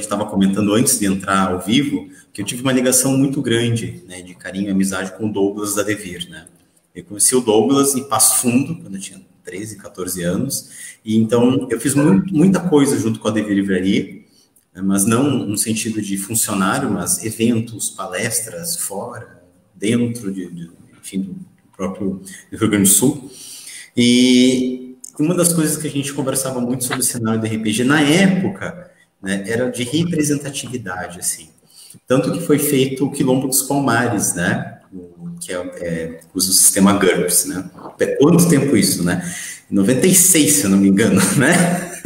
estava comentando antes de entrar ao vivo, que eu tive uma ligação muito grande, né, de carinho e amizade com o Douglas da Devir, né? Eu conheci o Douglas em Passo Fundo, quando eu tinha 13, 14 anos, e então eu fiz muita coisa junto com a Devir Livraria, né, mas não no sentido de funcionário, mas eventos, palestras fora, dentro enfim, do próprio Rio Grande do Sul. E uma das coisas que a gente conversava muito sobre o cenário do RPG na época, né, era de representatividade, assim. Tanto que foi feito o Quilombo dos Palmares, né? Que usa o sistema GURPS, né? Quanto tempo isso, né? 96, se eu não me engano, né?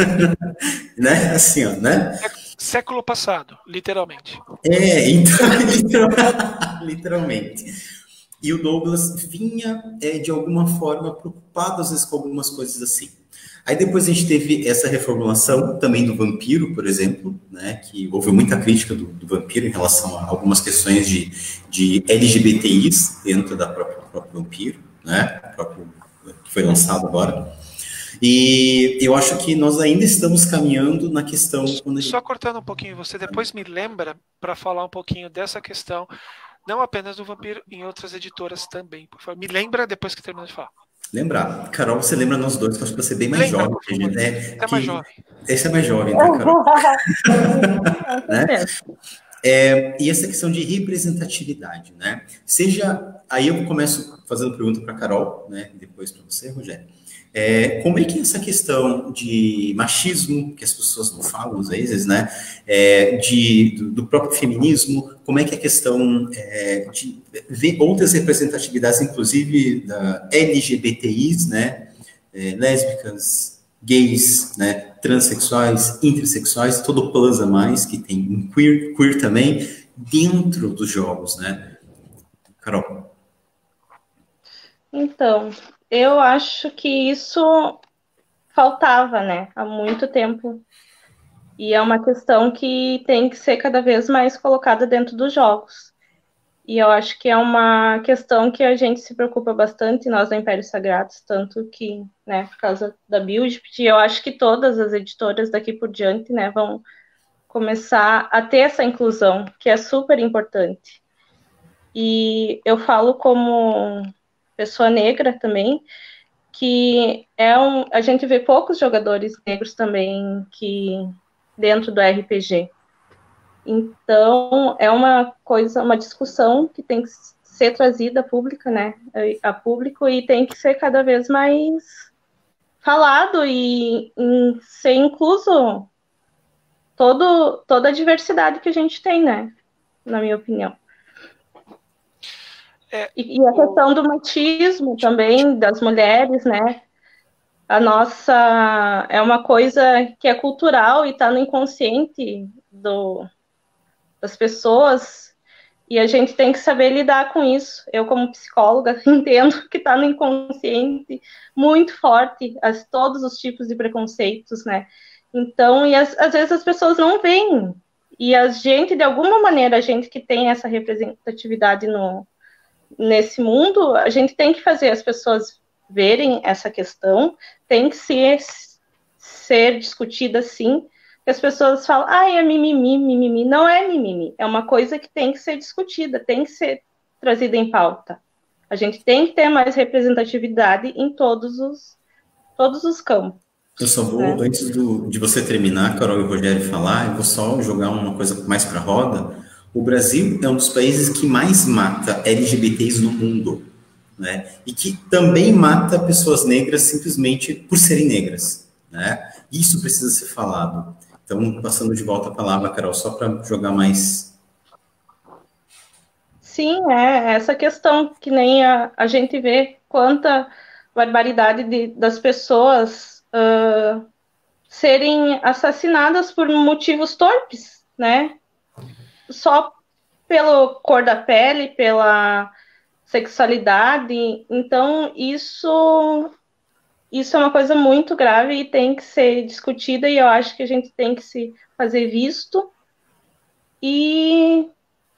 Né? Assim, ó, né? Século passado, literalmente. Então, literalmente. E o Douglas vinha, de alguma forma, preocupado, às vezes, com algumas coisas assim. Aí depois a gente teve essa reformulação também do Vampiro, por exemplo, né, que houve muita crítica do Vampiro em relação a algumas questões de LGBTIs dentro da própria Vampiro, né, que foi lançado agora. E eu acho que nós ainda estamos caminhando na questão... Só cortando um pouquinho, você depois me lembra para falar um pouquinho dessa questão, não apenas do Vampiro, em outras editoras também, por favor. Me lembra depois que terminar de falar. Lembrar. Carol, você lembra nós dois, que eu acho que você é bem mais jovem. É mais jovem. Esse é mais jovem, tá, Carol? Né? E essa questão de representatividade, né? Aí eu começo fazendo pergunta para a Carol, né? E depois para você, Rogério. Como é que essa questão de machismo, que as pessoas não falam às vezes, né? Do próprio feminismo, como é que a questão de ver outras representatividades, inclusive da LGBTIs, né? Lésbicas, gays, né? Transsexuais, intersexuais, todo o plus a mais, que tem um queer também, dentro dos jogos, né? Carol. Então, eu acho que isso faltava, né, há muito tempo. E é uma questão que tem que ser cada vez mais colocada dentro dos jogos. E eu acho que é uma questão que a gente se preocupa bastante, nós da Império Sagrados, tanto que, né, por causa da Build, eu acho que todas as editoras daqui por diante, né, vão começar a ter essa inclusão, que é super importante. E eu falo como pessoa negra também, que a gente vê poucos jogadores negros também que dentro do RPG. Então, é uma discussão que tem que ser trazida pública, né, a público, e tem que ser cada vez mais falado e ser incluso toda a diversidade que a gente tem, né, na minha opinião. E a questão do machismo também, das mulheres, né, é uma coisa que é cultural e está no inconsciente das pessoas, e a gente tem que saber lidar com isso. Eu, como psicóloga, entendo que está no inconsciente muito forte todos os tipos de preconceitos, né? Então, às vezes as pessoas não veem. E a gente, de alguma maneira, a gente que tem essa representatividade nesse mundo, a gente tem que fazer as pessoas verem essa questão, tem que ser discutida sim. As pessoas falam, é mimimi, mimimi. Não é mimimi, é uma coisa que tem que ser discutida, tem que ser trazida em pauta. A gente tem que ter mais representatividade em todos os campos. Eu só vou, antes de você terminar, Carol e o Rogério falar, eu vou só jogar uma coisa mais para a roda. O Brasil é um dos países que mais mata LGBTs no mundo, né? E que também mata pessoas negras simplesmente por serem negras, né? Isso precisa ser falado. Então, passando de volta a palavra, Carol, só para jogar mais. Sim, essa questão que nem a gente vê quanta barbaridade das pessoas serem assassinadas por motivos torpes, né? Só pela cor da pele, pela sexualidade. Então, isso é uma coisa muito grave e tem que ser discutida, e eu acho que a gente tem que se fazer visto e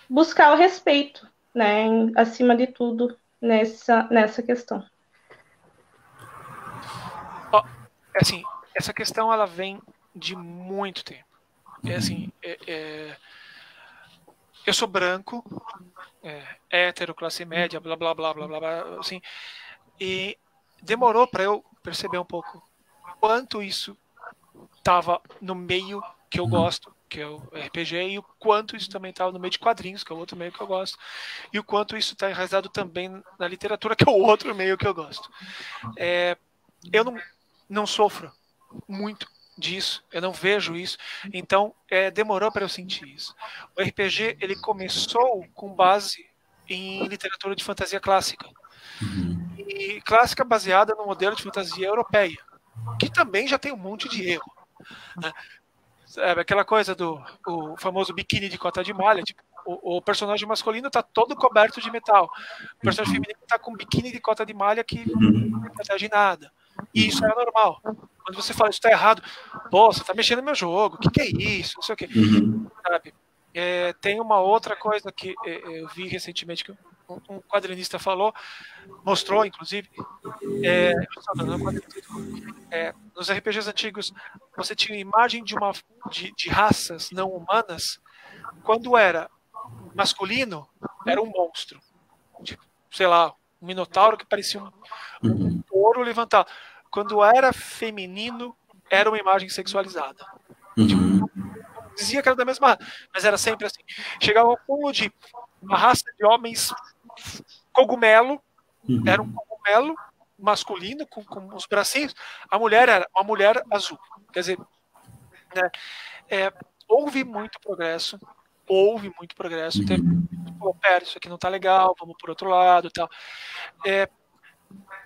buscar o respeito, né, acima de tudo, nessa questão. Assim, essa questão ela vem de muito tempo. Assim, eu sou branco, hétero, classe média, blá blá blá blá blá, blá assim, e demorou para eu perceber um pouco quanto isso estava no meio que eu gosto, que é o RPG, e o quanto isso também estava no meio de quadrinhos, que é o outro meio que eu gosto, e o quanto isso está enraizado também na literatura, que é o outro meio que eu gosto. Eu não sofro muito disso, eu não vejo isso, então demorou para eu sentir isso. O RPG ele começou com base em literatura de fantasia clássica, e clássica baseada no modelo de fantasia europeia, que também já tem um monte de erro, né? Sabe, aquela coisa o famoso biquíni de cota de malha, tipo, o personagem masculino está todo coberto de metal, o personagem feminino está com biquíni de cota de malha que não protege nada, e isso era normal. Quando você fala isso está errado, pô, você está mexendo no meu jogo, o que é isso, não sei o que, sabe? Tem uma outra coisa que eu vi recentemente que um quadrinista mostrou, inclusive, nos RPGs antigos, você tinha imagem de raças não humanas. Quando era masculino, era um monstro, tipo, sei lá, um minotauro que parecia um touro levantado. Quando era feminino, era uma imagem sexualizada, tipo, um dizia que era da mesma raça, mas era sempre assim. Chegava ao ponto de uma raça de homens cogumelo, era um cogumelo masculino com os bracinhos, a mulher era uma mulher azul. Quer dizer, né, houve muito progresso, teve, pera, isso aqui não tá legal, vamos por outro lado e tal.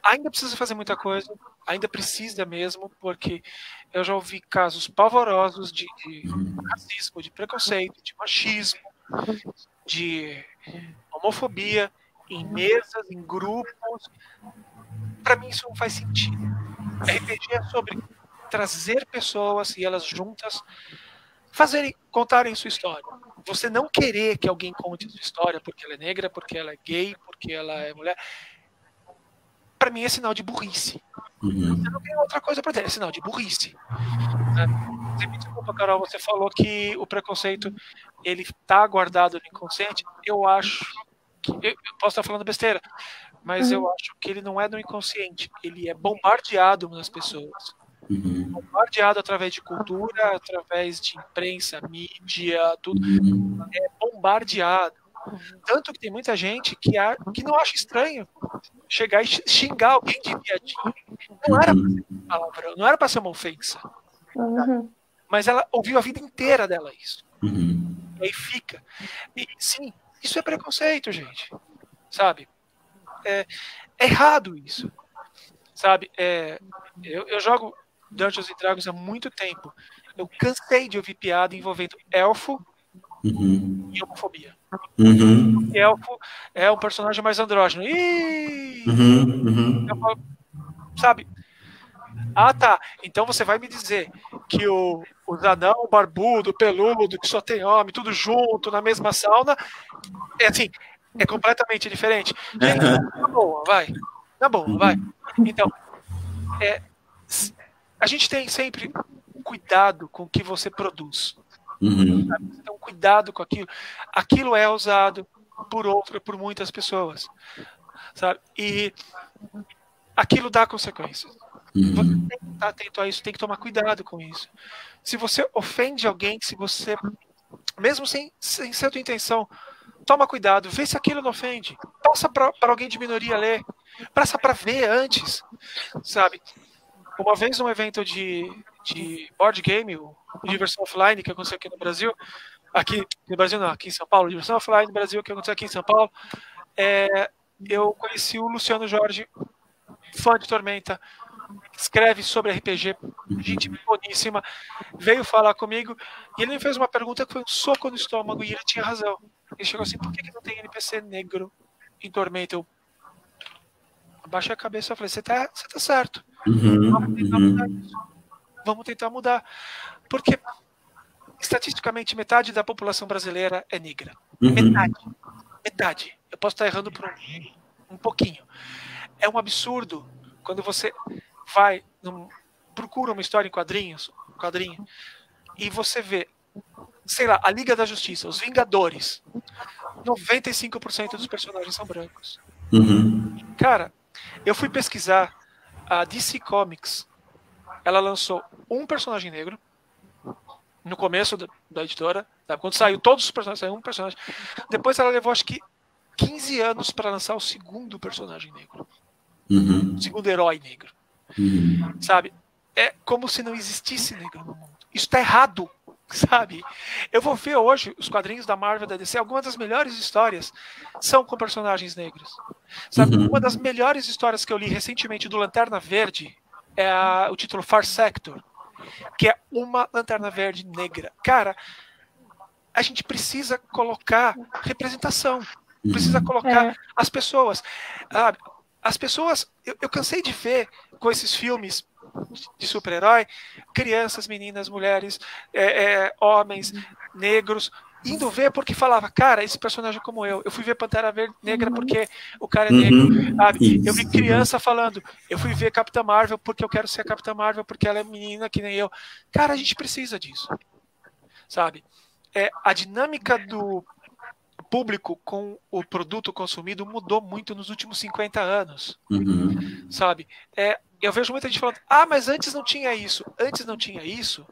Ainda precisa fazer muita coisa, ainda precisa mesmo, porque eu já ouvi casos pavorosos de racismo, de preconceito, de machismo, de homofobia em mesas, em grupos. Para mim isso não faz sentido. RPG é sobre trazer pessoas e elas juntas contarem sua história. Você não querer que alguém conte sua história porque ela é negra, porque ela é gay, porque ela é mulher, para mim é sinal de burrice. Você não tem outra coisa para dizer, é sinal de burrice. Me desculpa, Carol, você falou que o preconceito ele está guardado no inconsciente. Eu acho que eu posso estar falando besteira, mas eu acho que ele não é no inconsciente, ele é bombardeado nas pessoas. Bombardeado através de cultura, através de imprensa, mídia, tudo. É bombardeado. Tanto que tem muita gente que não acha estranho chegar e xingar alguém de viadinho. Não era para ser palavrão, não era para ser uma ofensa. Mas ela ouviu a vida inteira dela isso. E aí fica. E, sim, isso é preconceito, gente. Sabe? É errado isso. Sabe? Eu jogo Dungeons & Dragons há muito tempo. Eu cansei de ouvir piada envolvendo elfo e homofobia. Elfo é um personagem mais andrógeno. Sabe? Ah, tá. Então você vai me dizer que os anão barbudo, peludo, que só tem homem, tudo junto, na mesma sauna, é completamente diferente. Gente, na boa, vai. Então, a gente tem sempre cuidado com o que você produz. Então, cuidado com aquilo. Aquilo é usado por muitas pessoas, sabe? E aquilo dá consequências. Você tem que estar atento a isso, tem que tomar cuidado com isso. Se você ofende alguém, se você, mesmo sem ser a tua intenção, toma cuidado, vê se aquilo não ofende. Passa para alguém de minoria ler, passa para ver antes, sabe? Uma vez num evento de board game, o Diversão Offline, que aconteceu aqui no Brasil, aqui no Brasil não, aqui em São Paulo, Diversão Offline no Brasil, que aconteceu aqui em São Paulo, eu conheci o Luciano Jorge, fã de Tormenta, escreve sobre RPG, gente boníssima, veio falar comigo e ele me fez uma pergunta que foi um soco no estômago e ele tinha razão. Ele chegou assim, por que não tem NPC negro em Tormenta? Eu abaixei a cabeça e falei, você tá certo. Vamos tentar mudar. Porque estatisticamente metade da população brasileira é negra. Metade. Eu posso estar errando por um pouquinho. É um absurdo quando você procura uma história em quadrinho, e você vê, sei lá, a Liga da Justiça, os Vingadores, 95% dos personagens são brancos. Cara, eu fui pesquisar, a DC Comics, ela lançou um personagem negro no começo da editora, sabe? Quando saiu todos os personagens, saiu um personagem. Depois ela levou acho que 15 anos para lançar o segundo personagem negro, o segundo herói negro. Sabe? É como se não existisse negro no mundo. Isso tá errado, sabe? Eu vou ver hoje os quadrinhos da Marvel, da DC, algumas das melhores histórias são com personagens negros. Sabe? Uma das melhores histórias que eu li recentemente do Lanterna Verde é o título Far Sector, que é uma Lanterna Verde negra. Cara, a gente precisa colocar representação, precisa colocar as pessoas. As pessoas, eu cansei de ver com esses filmes de super-herói, crianças, meninas, mulheres, homens, negros, indo ver porque falava, cara, esse personagem é como eu fui ver Pantera Negra porque o cara é negro, sabe? Eu vi criança falando, eu fui ver Capitã Marvel porque eu quero ser a Capitã Marvel porque ela é menina que nem eu. Cara, a gente precisa disso, sabe? A dinâmica do público com o produto consumido mudou muito nos últimos 50 anos, sabe? Eu vejo muita gente falando, mas antes não tinha isso. Antes não tinha isso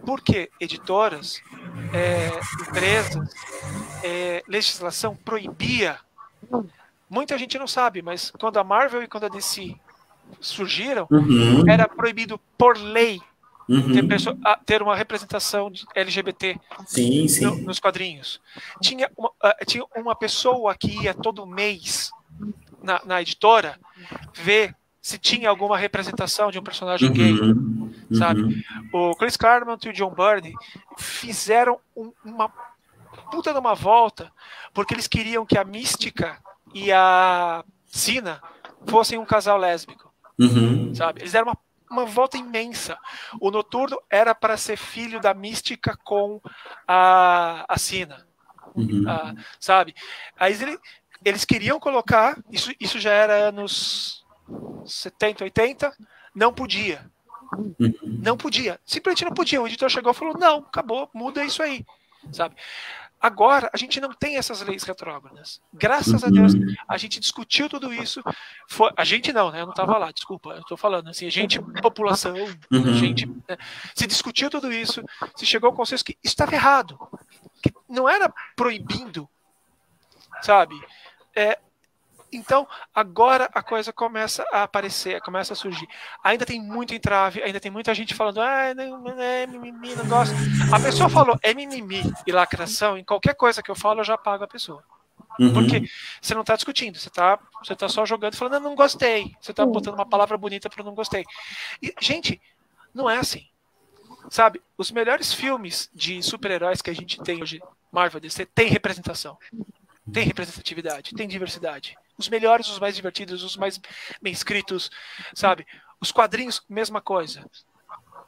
Porque editoras, empresas, legislação proibia. Muita gente não sabe, mas quando a Marvel e quando a DC surgiram, era proibido por lei ter uma representação de LGBT nos quadrinhos. Tinha uma pessoa que ia todo mês na editora ver se tinha alguma representação de um personagem gay, sabe? O Chris Claremont e o John Byrne fizeram uma puta de uma volta, porque eles queriam que a Mística e a Sina fossem um casal lésbico, sabe? Eles deram uma volta imensa. O Noturno era para ser filho da Mística com a Sina, sabe? Aí eles queriam colocar, isso já era anos 70, 80, não podia. Não podia, simplesmente não podia. O editor chegou e falou: não, acabou, muda isso aí, sabe? Agora a gente não tem essas leis retrógradas. Graças a Deus, a gente discutiu tudo isso. A gente não, né? Eu não estava lá, desculpa, eu estou falando assim, a gente, população, a gente, né, se discutiu tudo isso, se chegou ao consenso que isso estava errado, que não era proibindo, sabe? Então, agora a coisa começa a aparecer, começa a surgir. Ainda tem muito entrave, ainda tem muita gente falando: não é mimimi, não gosto. A pessoa falou é mimimi e lacração, em qualquer coisa que eu falo, eu já pago a pessoa. Porque você não está discutindo, você tá só jogando e falando: não gostei. Você está botando uma palavra bonita para não gostei. E, gente, não é assim. Sabe, os melhores filmes de super-heróis que a gente tem hoje, Marvel, DC, tem representação. Tem representatividade, tem diversidade. Os melhores, os mais divertidos, os mais bem escritos, sabe? Os quadrinhos, mesma coisa.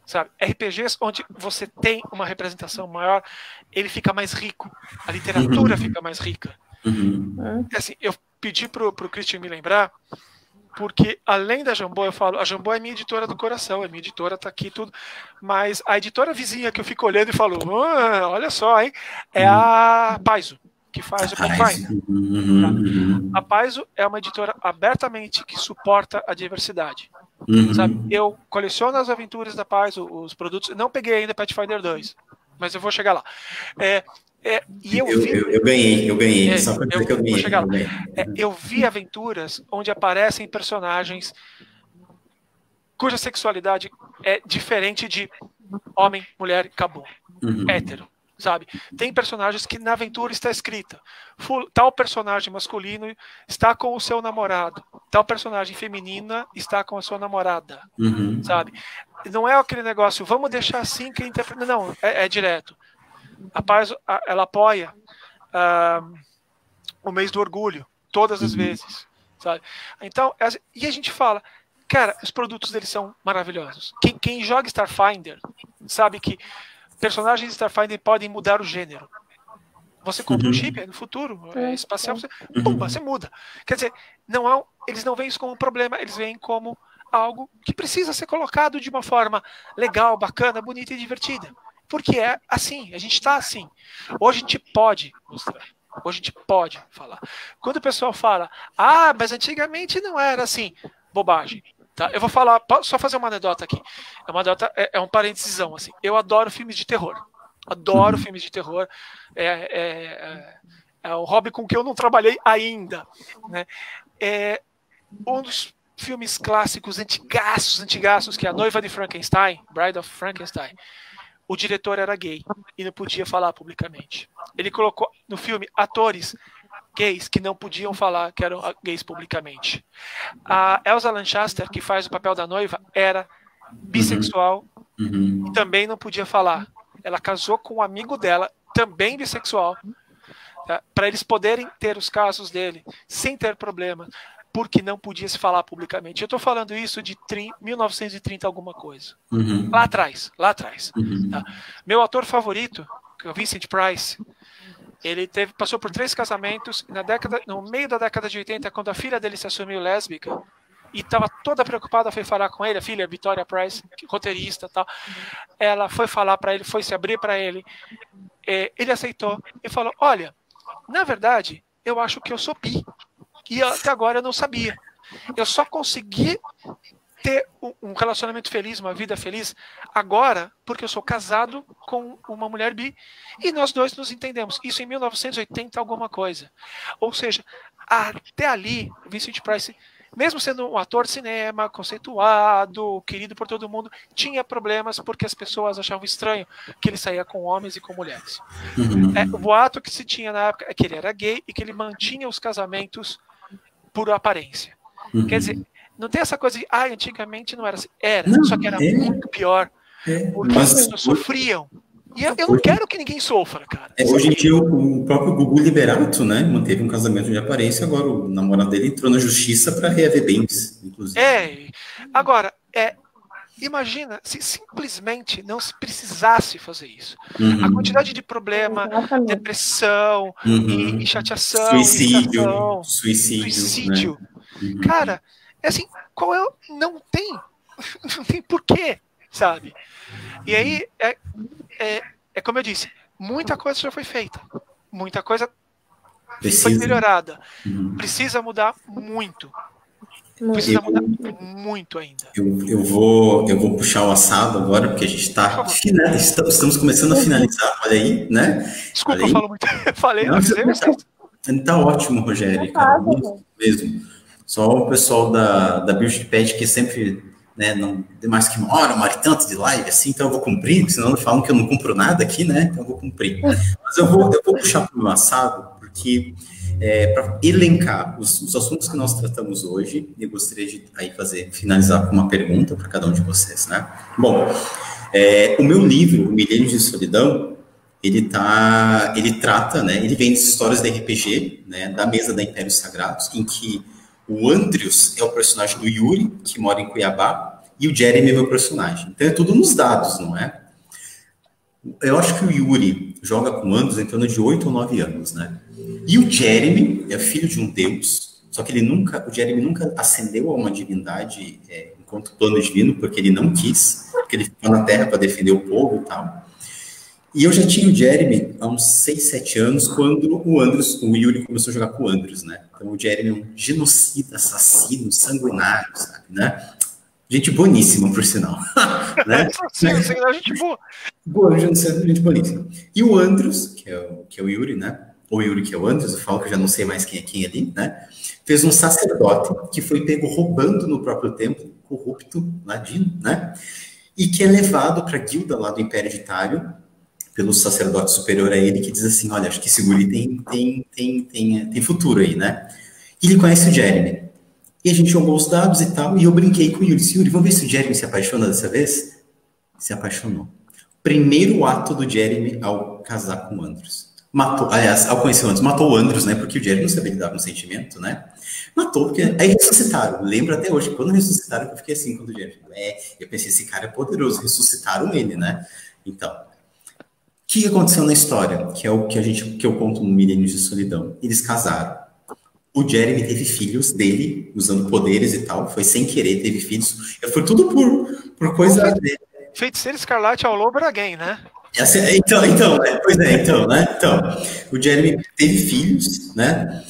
Sabe? RPGs onde você tem uma representação maior, ele fica mais rico. A literatura fica mais rica. Assim, eu pedi pro Christian me lembrar, porque além da Jambô, eu falo, a Jambô é minha editora do coração, é minha editora, tá aqui tudo, mas a editora vizinha que eu fico olhando e falo: olha só, hein? É a Paizo, que faz o Pathfinder. A Paizo é uma editora abertamente que suporta a diversidade. Sabe? Eu coleciono as aventuras da Paizo, os produtos. Não peguei ainda Pathfinder 2, mas eu vou chegar lá. E eu ganhei. Só pra dizer que eu ganhei. Eu vi aventuras onde aparecem personagens cuja sexualidade é diferente de homem, mulher e acabou. Hétero. Sabe? Tem personagens que na aventura está escrita: tal personagem masculino está com o seu namorado, tal personagem feminina está com a sua namorada, sabe? Não é aquele negócio, vamos deixar assim que interpreta. Não, é direto. A Paz, ela apoia o mês do orgulho todas as vezes, sabe? Então, e a gente fala, cara, os produtos deles são maravilhosos. Quem joga Starfinder sabe que personagens de Starfinder podem mudar o gênero. Você compra um chip no futuro, espacial, você muda. Quer dizer, eles não veem isso como um problema, eles veem como algo que precisa ser colocado de uma forma legal, bacana, bonita e divertida. Porque é assim, a gente está assim. Hoje a gente pode mostrar, hoje a gente pode falar. Quando o pessoal fala: mas antigamente não era assim, bobagem. Tá? Eu vou falar, só fazer uma anedota aqui. É um parêntesão, assim. Eu adoro filmes de terror. Adoro filmes de terror. É o hobby com que eu não trabalhei ainda. Né? Um dos filmes clássicos antigaços, que é A Noiva de Frankenstein, Bride of Frankenstein. O diretor era gay e não podia falar publicamente. Ele colocou no filme atores gays que não podiam falar que eram gays publicamente. A Elsa Lanchester, que faz o papel da noiva, era bissexual e também não podia falar. Ela casou com um amigo dela, também bissexual, tá? Para eles poderem ter os casos dele sem ter problema, porque não podia se falar publicamente. Eu estou falando isso de 1930 alguma coisa. Lá atrás. Tá? Meu ator favorito, que é o Vincent Price, ele passou por 3 casamentos. No meio da década de 80, quando a filha dele se assumiu lésbica e estava toda preocupada, foi falar com ele, a filha Victoria Price, roteirista, tal. Ela foi falar para ele, foi se abrir para ele. Ele aceitou e falou: olha, na verdade, eu acho que eu sou bi. E até agora eu não sabia. Eu só consegui ter um relacionamento feliz, uma vida feliz, agora, porque eu sou casado com uma mulher bi, e nós dois nos entendemos. Isso em 1980 alguma coisa. Ou seja, até ali, Vincent Price, mesmo sendo um ator de cinema, conceituado, querido por todo mundo, tinha problemas porque as pessoas achavam estranho que ele saía com homens e com mulheres. O boato que se tinha na época é que ele era gay e que ele mantinha os casamentos por aparência. Quer dizer, não tem essa coisa de, antigamente não era assim. Era, só que era muito pior. Porque as pessoas sofriam. E eu não quero que ninguém sofra, cara. Hoje em dia, o próprio Gugu Liberato, né, manteve um casamento de aparência, agora o namorado dele entrou na justiça para reaver bens, inclusive. Agora, imagina se simplesmente não se precisasse fazer isso. A quantidade de problema, depressão, e chateação, suicídio. Né? Cara, assim, não tem porquê, sabe? E aí, é como eu disse, muita coisa já foi feita, muita coisa foi melhorada. Precisa mudar muito. Precisa mudar muito ainda. Eu vou puxar o assado agora, porque a gente está estamos começando a finalizar, olha aí, né? Desculpa, eu falo muito. Falei, não tá ótimo, Rogério, cara, muito mesmo. Só o pessoal da Beauty Pad que sempre, né, não tem mais que uma hora e tanto de live, assim, então eu vou cumprir, porque senão falam que eu não cumpro nada aqui, né? Então eu vou cumprir. Mas eu vou puxar para o meu assado, porque para elencar os assuntos que nós tratamos hoje, eu gostaria de finalizar com uma pergunta para cada um de vocês, né? Bom, o meu livro, Milênios de Solidão, ele trata, né? Ele vem das histórias da RPG, né? Da mesa da Impérios Sagrados, em que o Andrius é o personagem do Yuri, que mora em Cuiabá, e o Jeremy é meu personagem. Então é tudo nos dados, não é? Eu acho que o Yuri joga com o Andrius em torno de 8 ou 9 anos, né? E o Jeremy é filho de um deus, só que o Jeremy nunca ascendeu a uma divindade enquanto plano divino, porque ele não quis, porque ele ficou na Terra para defender o povo e tal. E eu já tinha o Jeremy há uns 6, 7 anos, quando o Yuri começou a jogar com o Andrius, né? Então o Jeremy é um genocida, assassino, sanguinário, sabe, né? Gente boníssima, por sinal. Né? Sim, gente boa. Boa, gente boníssima. E o Andrius, que é o Yuri, né? Ou Yuri que é o Andrius, eu falo que eu já não sei mais quem é quem ali, né? Fez um sacerdote que foi pego roubando no próprio templo, corrupto, ladino, né? E que é levado para a guilda lá do Império Editário, pelo sacerdote superior a ele, que diz assim, olha, acho que esse guri tem futuro aí, né? E ele conhece o Jeremy. E a gente jogou os dados e tal, e eu brinquei com o Yuri. Disse, Yuri, vamos ver se o Jeremy se apaixona dessa vez? Se apaixonou. Primeiro ato do Jeremy ao casar com o Andrius. Ao conhecer o Andrius, matou o Andrius, né? Porque o Jeremy não sabia lidar com o sentimento, né? Matou, porque aí ressuscitaram. Lembro até hoje, quando ressuscitaram, eu fiquei assim quando o Jeremy. Eu pensei, esse cara é poderoso, ressuscitaram ele, né? Então, o que aconteceu na história? Que é o que eu conto no Milênios de Solidão. Eles casaram. O Jeremy teve filhos dele, usando poderes e tal. Foi sem querer, teve filhos. Foi tudo por coisa dele. Feiticeiro Escarlate ao Lobo era gay, né? Então, o Jeremy teve filhos, né?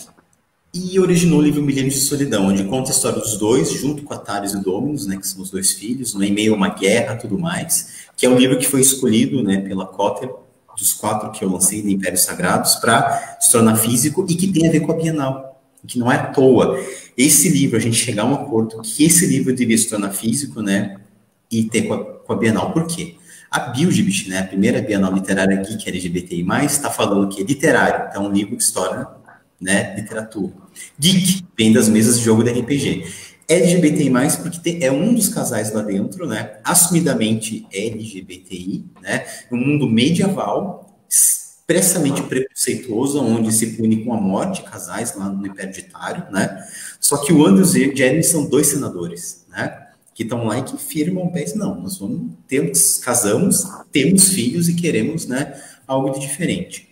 E originou o livro Milênios de Solidão, onde conta a história dos dois, junto com a Taris e o Dominus, né? Que são os dois filhos, no meio a uma guerra e tudo mais. Que é um livro que foi escolhido, né, pela Cotter, dos 4 que eu lancei de Impérios Sagrados, para se tornar físico e que tem a ver com a Bienal. Que não é à toa. Esse livro, a gente chegar a um acordo que esse livro devia se tornar físico, né? E ter com a Bienal. Por quê? A Bilgibit, né, a primeira Bienal Literária Geek LGBTI+, está falando que é literário, então é um livro de história, né, literatura. Geek vem das mesas de jogo da RPG. LGBTI+, porque é um dos casais lá dentro, né, assumidamente LGBTI, né, um mundo medieval, expressamente preconceituoso, onde se pune com a morte casais lá no Império Editário, né, só que o Andrius e o Jeremy são 2 senadores, né, que estão lá e que firmam pés, não, nós casamos, temos filhos e queremos, né, algo de diferente.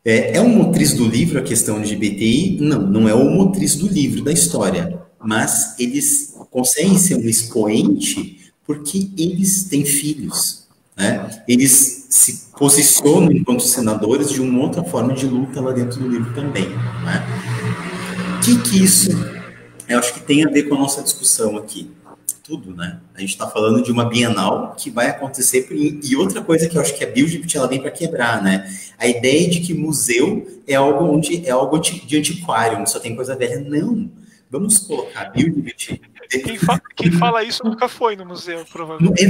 É um motriz do livro a questão LGBTI? Não é o motriz do livro, da história, mas eles conseguem ser um expoente porque eles têm filhos, né? Eles se posicionam enquanto senadores de uma outra forma de luta lá dentro do livro também, né? O que isso, eu acho que tem a ver com a nossa discussão aqui. tudo, né? A gente está falando de uma Bienal que vai acontecer, e outra coisa que eu acho que a Build ela vem para quebrar, né? A ideia de que museu é algo de antiquário, onde só tem coisa velha. Não, vamos colocar a Build. Quem fala isso nunca foi no museu, provavelmente.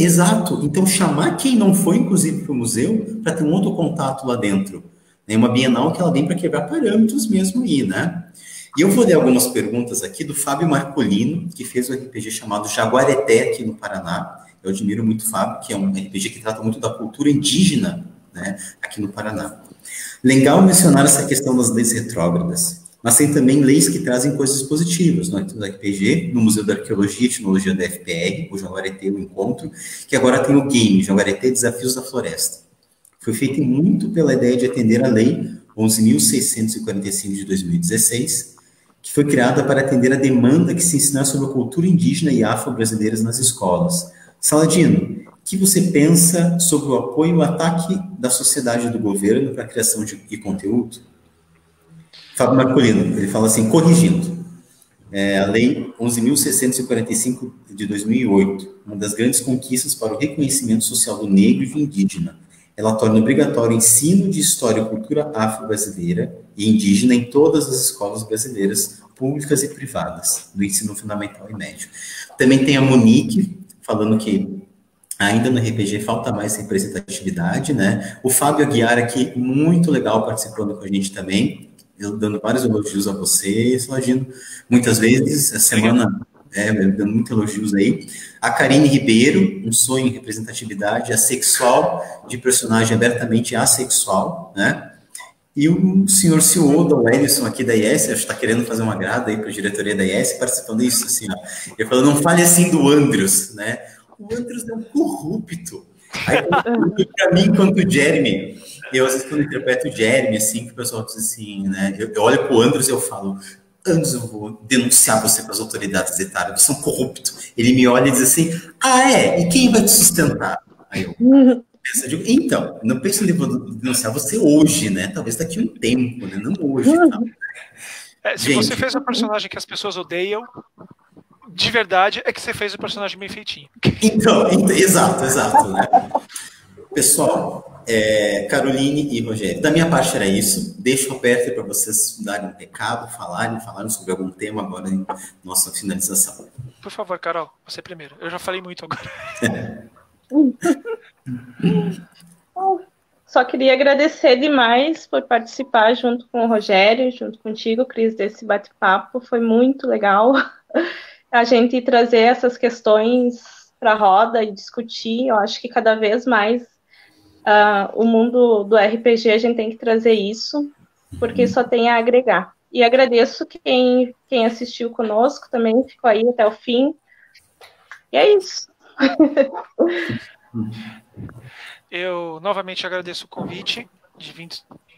Exato. Então, chamar quem não foi, inclusive, para o museu, para ter um outro contato lá dentro. É uma Bienal que ela vem para quebrar parâmetros mesmo aí, né? E eu vou ler algumas perguntas aqui do Fábio Marcolino, que fez um RPG chamado Jaguareté aqui no Paraná. Eu admiro muito o Fábio, que é um RPG que trata muito da cultura indígena, né, aqui no Paraná. Legal mencionar essa questão das leis retrógradas, mas tem também leis que trazem coisas positivas. Nós temos o RPG, no Museu da Arqueologia e Etnologia da FPR, o Jaguareté, o Encontro, que agora tem o game, Jaguareté Desafios da Floresta. Foi feito muito pela ideia de atender a Lei 11.645 de 2016, que foi criada para atender a demanda que se ensinar sobre a cultura indígena e afro-brasileiras nas escolas. Saladino, o que você pensa sobre o apoio e o ataque da sociedade do governo para a criação de conteúdo? Fábio Marcolino, ele fala assim, corrigindo, a Lei 11.645 de 2008, uma das grandes conquistas para o reconhecimento social do negro e do indígena. Ela torna obrigatório o ensino de história e cultura afro-brasileira e indígena em todas as escolas brasileiras, públicas e privadas, do ensino fundamental e médio. Também tem a Monique, falando que ainda no RPG falta mais representatividade, né? O Fábio Aguiar aqui, muito legal, participando com a gente também, eu dando vários elogios a você, Saladino, muitas vezes, essa semana, dando muitos elogios aí. A Karine Ribeiro, um sonho em representatividade assexual, de personagem abertamente assexual, né? E o senhor CEO da Wellison aqui da IES, acho que está querendo fazer uma grada aí para a diretoria da IES, participando disso, assim, ó. Ele falou, não fale assim do Andrews, né? O Andrews é um corrupto. Aí, para mim, quanto o Jeremy, eu às vezes quando interpreto o Jeremy, assim, que o pessoal diz assim, né? Eu olho para o Andrews e eu falo, Andrews, eu vou denunciar você para as autoridades etárias, você é um corrupto. Ele me olha e diz assim, e quem vai te sustentar? Aí eu digo, então, não penso em denunciar você hoje, né? Talvez daqui a um tempo, né? Não hoje. Tá? Se você fez um personagem que as pessoas odeiam, de verdade, é que você fez o personagem bem feitinho. Então exato, né? Pessoal, Caroline e Rogério, da minha parte era isso. Deixo aberto para vocês darem um recado, falarem sobre algum tema agora em nossa finalização. Por favor, Carol, você primeiro. Eu já falei muito agora. Só queria agradecer demais por participar junto com o Rogério, junto contigo, Cris, desse bate-papo. Foi muito legal a gente trazer essas questões para a roda e discutir. Eu acho que cada vez mais o mundo do RPG a gente tem que trazer isso, porque só tem a agregar. E agradeço quem assistiu conosco também, ficou aí até o fim. E é isso. Eu novamente agradeço o convite de vir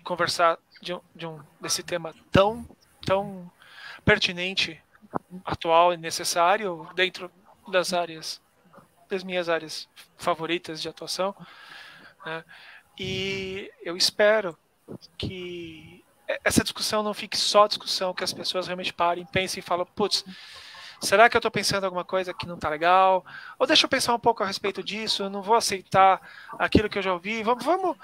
conversar desse tema tão pertinente, atual e necessário dentro das minhas áreas favoritas de atuação, né? E eu espero que essa discussão não fique só discussão, que as pessoas realmente parem, pensem e falem, putz, será que eu estou pensando alguma coisa que não está legal? Ou deixa eu pensar um pouco a respeito disso, eu não vou aceitar aquilo que eu já ouvi, vamos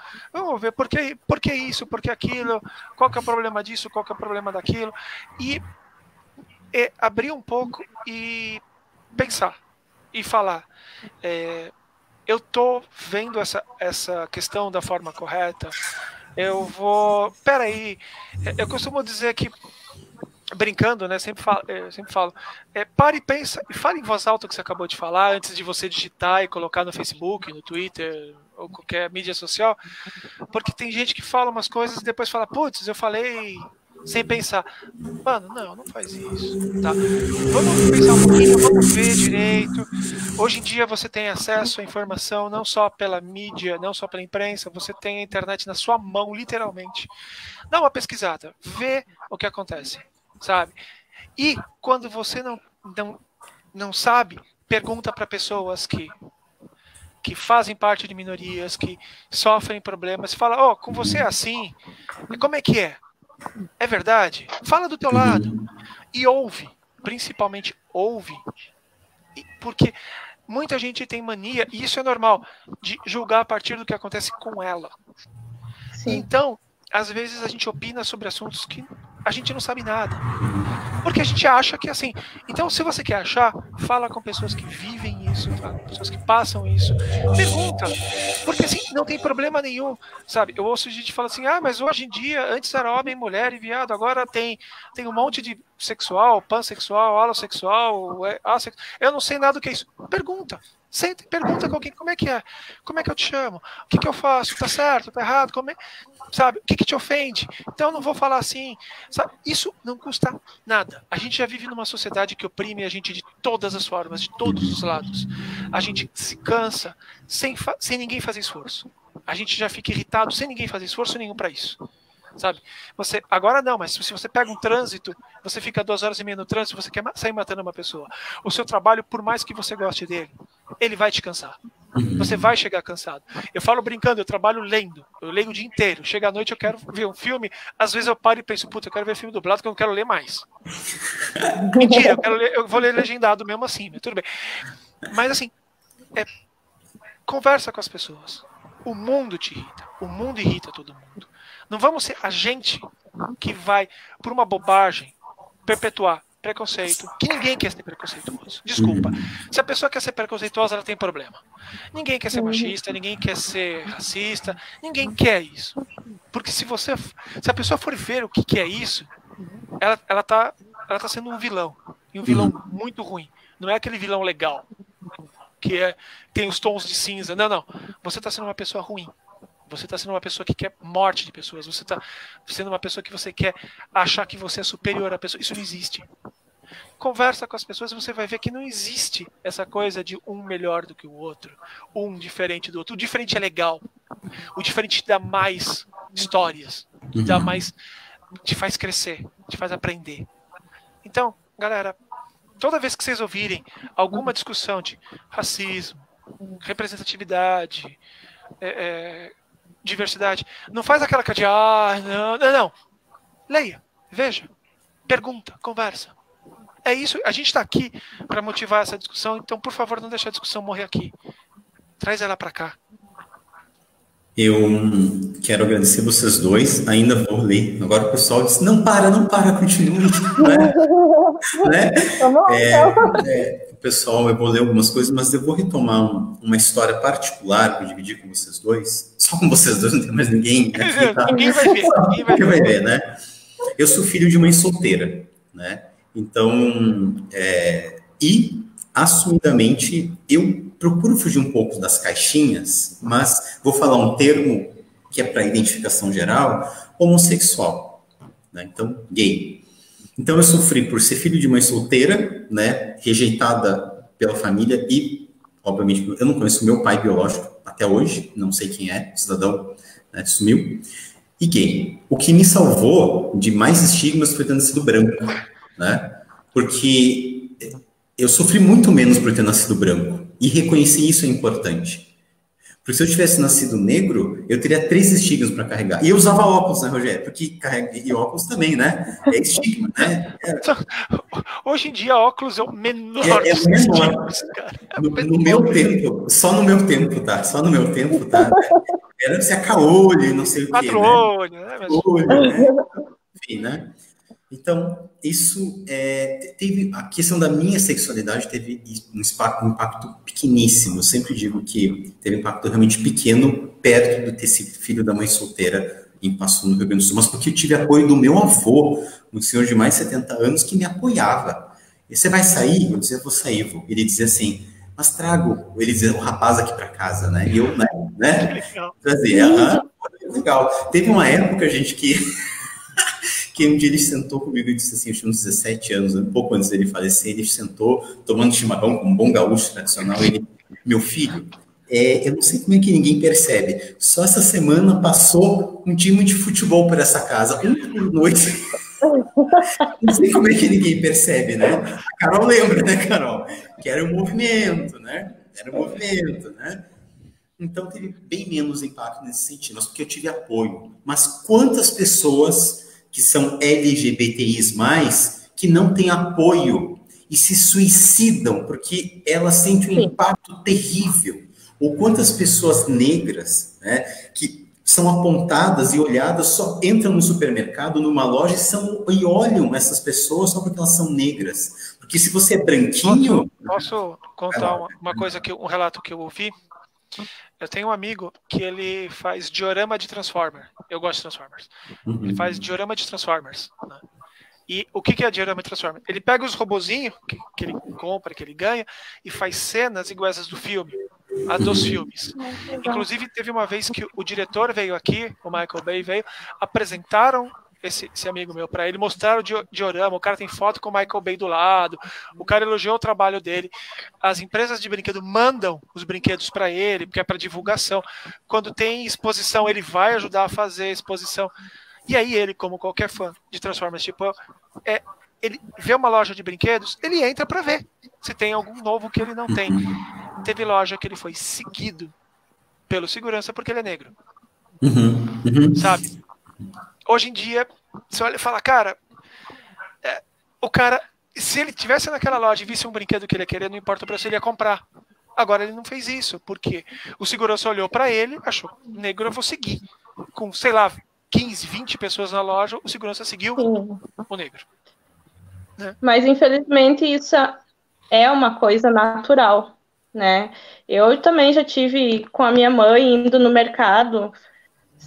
ver por que isso, por que aquilo, qual que é o problema disso, qual que é o problema daquilo, e abrir um pouco e pensar, e falar, eu estou vendo essa questão da forma correta, peraí, eu costumo dizer que, brincando, né, eu sempre falo, pare e pensa e fale em voz alta o que você acabou de falar antes de você digitar e colocar no Facebook, no Twitter ou qualquer mídia social, porque tem gente que fala umas coisas e depois fala, putz, eu falei sem pensar. Mano, não faz isso, tá? Vamos pensar um pouquinho, vamos ver direito. Hoje em dia você tem acesso à informação não só pela mídia, não só pela imprensa, você tem a internet na sua mão, literalmente. Dá uma pesquisada, vê o que acontece, sabe? E quando você não sabe, pergunta para pessoas que fazem parte de minorias, que sofrem problemas, fala, com você é assim, como é que é? É verdade? Fala do teu lado. E ouve, principalmente ouve, Porque muita gente tem mania, e isso é normal, de julgar a partir do que acontece com ela. Sim. Então, às vezes a gente opina sobre assuntos que a gente não sabe nada. Porque a gente acha que assim. Então, se você quer achar, fala com pessoas que vivem isso, fala com pessoas que passam isso. Pergunta. Porque assim, não tem problema nenhum. Sabe? Eu ouço gente falar assim: ah, mas hoje em dia, antes era homem, mulher e viado, agora tem um monte de sexual, pansexual, alossexual, assexual. Eu não sei nada do que é isso. Pergunta. Senta e pergunta com alguém como é que é. Como é que eu te chamo? O que eu faço? Tá certo? Tá errado? Como é? Sabe? O que te ofende? Então eu não vou falar assim. Sabe? Isso não custa nada. A gente já vive numa sociedade que oprime a gente de todas as formas, de todos os lados. A gente se cansa sem ninguém fazer esforço. A gente já fica irritado sem ninguém fazer esforço nenhum para isso. Sabe? Agora não, mas se você pega um trânsito, você fica 2h30 no trânsito, você quer sair matando uma pessoa. O seu trabalho, por mais que você goste dele, ele vai te cansar. Você vai chegar cansado. Eu falo brincando, eu trabalho lendo. Eu leio o dia inteiro. Chega à noite, eu quero ver um filme. Às vezes eu paro e penso, puta, eu quero ver filme dublado que eu não quero ler mais. Mentira, eu vou ler legendado mesmo assim, mas tudo bem. Mas assim, conversa com as pessoas. O mundo te irrita. O mundo irrita todo mundo. Não vamos ser a gente que vai, por uma bobagem, perpetuar preconceito, que ninguém quer ser preconceituoso. Desculpa. Se a pessoa quer ser preconceituosa, ela tem problema. Ninguém quer ser machista, ninguém quer ser racista, ninguém quer isso. Porque se a pessoa for ver o que é isso, ela tá sendo um vilão. E um vilão muito ruim. Não é aquele vilão legal, que tem os tons de cinza. Não. Você está sendo uma pessoa ruim. Você está sendo uma pessoa que quer morte de pessoas. Você está sendo uma pessoa que você quer achar que você é superior à pessoa. Isso não existe. Conversa com as pessoas e você vai ver que não existe essa coisa de um melhor do que o outro, um diferente do outro. O diferente é legal. O diferente dá mais histórias, dá mais, te faz crescer, te faz aprender. Então, galera, toda vez que vocês ouvirem alguma discussão de racismo, representatividade, diversidade, não faz aquela cara de não. Leia, veja, pergunta, conversa. É isso, a gente está aqui para motivar essa discussão, então por favor não deixe a discussão morrer aqui. Traz ela para cá. Eu quero agradecer vocês dois, ainda vou ler. Agora o pessoal disse, não para, continue. Né? Pessoal, eu vou ler algumas coisas, mas eu vou retomar uma história particular que eu dividi com vocês dois. Só com vocês dois, não tem mais ninguém. Aqui, tá? Ninguém vai ver. Ninguém vai ver, né? Eu sou filho de mãe solteira, né? Então, e assumidamente, eu procuro fugir um pouco das caixinhas, mas vou falar um termo que é para identificação geral, homossexual, né? Então, gay. Então, eu sofri por ser filho de mãe solteira, né, rejeitada pela família e, obviamente, eu não conheço meu pai biológico até hoje, não sei quem é, o cidadão, né, sumiu, e gay. O que me salvou de mais estigmas foi ter nascido branco, né, porque eu sofri muito menos por ter nascido branco, e reconhecer isso é importante. Porque se eu tivesse nascido negro, eu teria 3 estigmas para carregar. E eu usava óculos, né, Rogério? Porque e óculos também, né? É estigma, né? Hoje em dia, óculos é o menor dos estigmas, cara. No meu tempo, só no meu tempo, tá? Era você caolho, não sei o quê. 4 olhos, né? Olho, né? Enfim, né? Então, isso teve a questão da minha sexualidade teve um impacto pequeníssimo. Eu sempre digo que teve um impacto realmente pequeno perto de ter sido filho da mãe solteira em Passo no Rio Grande do Sul, mas porque eu tive apoio do meu avô, um senhor de mais de 70 anos, que me apoiava. E você vai sair? Eu dizia, vou sair, vô. Ele dizia assim, mas trago, ele dizia, o rapaz aqui para casa, né? E eu, né? Trazia, legal. Teve uma época, gente, que um dia ele sentou comigo e disse assim, eu tinha uns 17 anos, um pouco antes dele falecer, ele sentou tomando chimarrão com um bom gaúcho tradicional, ele, meu filho, eu não sei como é que ninguém percebe, só essa semana passou um time de futebol por essa casa, por noite, não sei como é que ninguém percebe, né? A Carol lembra, né, Carol? Que era um movimento, né? Então teve bem menos impacto nesse sentido, mas porque eu tive apoio. Mas quantas pessoas que são LGBTIs+, que não têm apoio e se suicidam porque elas sentem um impacto terrível. Ou quantas pessoas negras, né, que são apontadas e olhadas, só entram no supermercado, numa loja e olham essas pessoas só porque elas são negras. Porque se você é branquinho... Posso contar uma coisa, um relato que eu ouvi? Eu tenho um amigo que ele faz diorama de Transformer. Eu gosto de Transformers. Ele faz diorama de Transformers, né? E o que é diorama de Transformers? Ele pega os robozinhos que ele compra, que ele ganha, e faz cenas iguais às do filme, a dos filmes. Inclusive, teve uma vez que o diretor veio aqui, o Michael Bay veio, apresentaram esse amigo meu para ele, mostraram o diorama, o cara tem foto com o Michael Bay do lado, o cara elogiou o trabalho dele. As empresas de brinquedo mandam os brinquedos para ele, porque é para divulgação. Quando tem exposição, ele vai ajudar a fazer a exposição. E aí ele, como qualquer fã de Transformers, tipo, ele vê uma loja de brinquedos, ele entra para ver se tem algum novo que ele não tem. Teve loja que ele foi seguido pelo segurança porque ele é negro. Sabe? Hoje em dia, você olha e fala, cara, o cara, se ele tivesse naquela loja e visse um brinquedo que ele ia querer, não importa o preço, ele ia comprar. Agora ele não fez isso, porque o segurança olhou para ele, achou, negro, eu vou seguir. Com, sei lá, 15, 20 pessoas na loja, o segurança seguiu o negro. Né? Mas, infelizmente, isso é uma coisa natural, né? Eu também já tive com a minha mãe indo no mercado,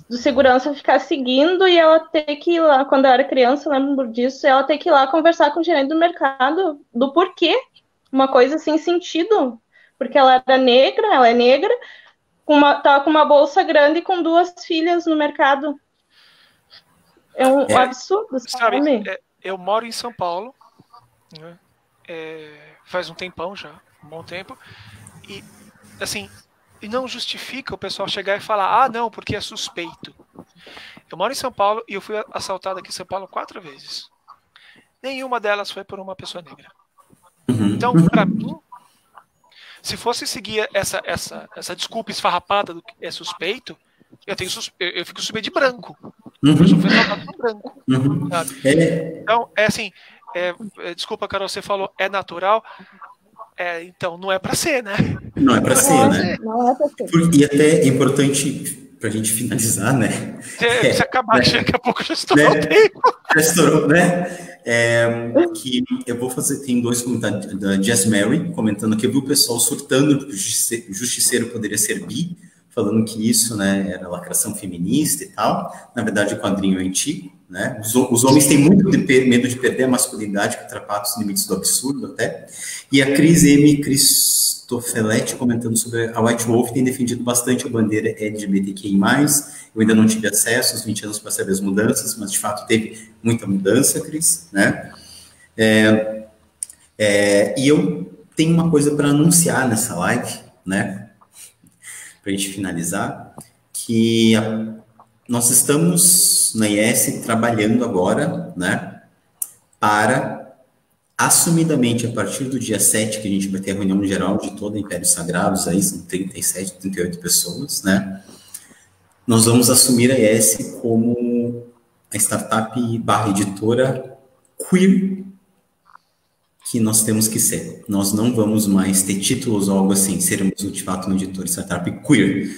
do segurança ficar seguindo e ela ter que ir lá, quando eu era criança, eu lembro disso, ela ter que ir lá conversar com o gerente do mercado do porquê, uma coisa sem sentido, porque ela era negra, ela é negra, tava com uma bolsa grande e com 2 filhas no mercado. É um absurdo, sabe? Eu moro em São Paulo, né? Faz um tempão já, um bom tempo, e assim, e não justifica o pessoal chegar e falar, não, porque é suspeito. Eu moro em São Paulo e eu fui assaltado aqui em São Paulo 4 vezes. Nenhuma delas foi por uma pessoa negra. Então, para mim, se fosse seguir essa desculpa esfarrapada do que é suspeito, eu fico suspeito de branco. Eu sou assaltado por branco. Sabe? Então, assim, desculpa, Carol, você falou, é natural. Então, não é para ser, né? Não é para ser, né? Não é pra ser. E até é importante para a gente finalizar, né? Se acabar, daqui a pouco já estourou o tempo. Já estourou, né? Que eu vou fazer, tem 2 comentários da Jess Mary comentando que eu vi o pessoal surtando que o justiceiro poderia ser bi, falando que isso, né, era lacração feminista e tal. Na verdade, o quadrinho é antigo, né? Os homens têm muito medo de perder a masculinidade, que ultrapassa os limites do absurdo até. E a Cris M. Cristofeletti comentando sobre a White Wolf, tem defendido bastante a bandeira LGBTQI+. Eu ainda não tive acesso aos 20 anos para saber as mudanças, mas de fato teve muita mudança, Cris, né? E eu tenho uma coisa para anunciar nessa live, né? Para a gente finalizar, que nós estamos na IES trabalhando agora, né, para, assumidamente, a partir do dia 7, que a gente vai ter a reunião geral de todo o Império Sagrados, aí são 37, 38 pessoas, né, nós vamos assumir a IES como a startup / editora queer que nós temos que ser. Nós não vamos mais ter títulos ou algo assim, seremos de fato um editor de startup queer.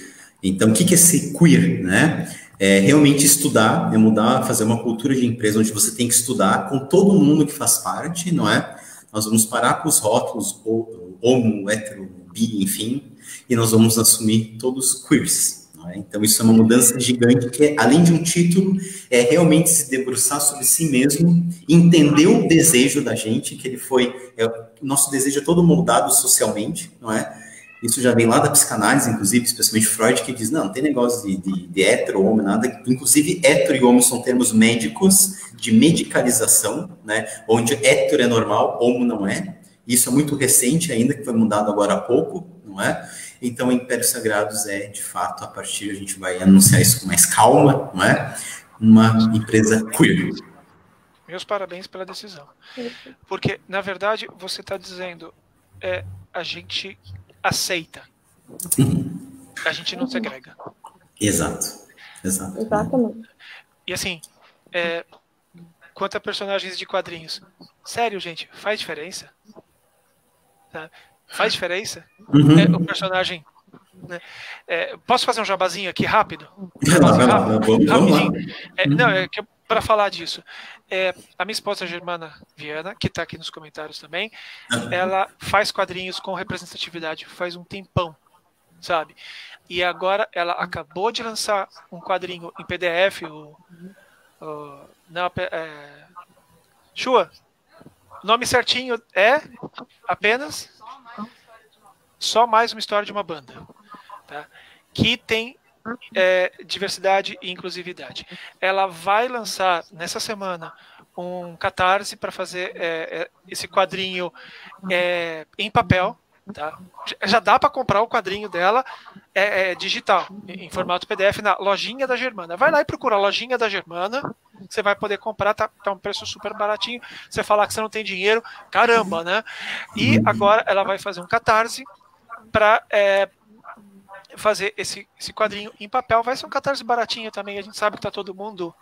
Então, o que é ser queer, né? É realmente estudar, é mudar, fazer uma cultura de empresa onde você tem que estudar com todo mundo que faz parte, não é? Nós vamos parar com os rótulos homo, hétero, bi, enfim, e nós vamos assumir todos queers. Então, isso é uma mudança gigante, que além de um título, é realmente se debruçar sobre si mesmo, entender o desejo da gente, que ele foi... nosso desejo é todo moldado socialmente, não é? Isso já vem lá da psicanálise, inclusive, especialmente Freud, que diz, não tem negócio de hétero, homem, nada. Inclusive, hétero e homem são termos médicos, de medicalização, né? Onde hétero é normal, homo não é. Isso é muito recente ainda, que foi mudado agora há pouco, não é? Então, Impérios Sagrados é, de fato, a partir, a gente vai anunciar isso com mais calma, não é? Uma empresa queer. Meus parabéns pela decisão. Porque, na verdade, você está dizendo, a gente aceita. A gente não segrega. Exato. Exatamente. E assim, quanto a personagens de quadrinhos. Sério, gente, faz diferença? Tá? Faz diferença? Uhum. O personagem... Né? Posso fazer um jabazinho aqui rápido? Vai lá, vamos lá. Não, para falar disso, a minha esposa Germana Viana, que está aqui nos comentários também, ela faz quadrinhos com representatividade faz um tempão, sabe? E agora ela acabou de lançar um quadrinho em PDF, Shua, o nome certinho é apenas Só Mais Uma História de uma Banda, tá? Que tem diversidade e inclusividade. Ela vai lançar nessa semana um catarse para fazer esse quadrinho em papel, tá? Já dá para comprar o quadrinho dela digital, em formato PDF, na lojinha da Germana. Vai lá e procura a lojinha da Germana, você vai poder comprar, tá um preço super baratinho. Você falar que você não tem dinheiro, caramba, né? E agora ela vai fazer um catarse para fazer esse quadrinho em papel. Vai ser um catarse baratinho também, a gente sabe que tá todo mundo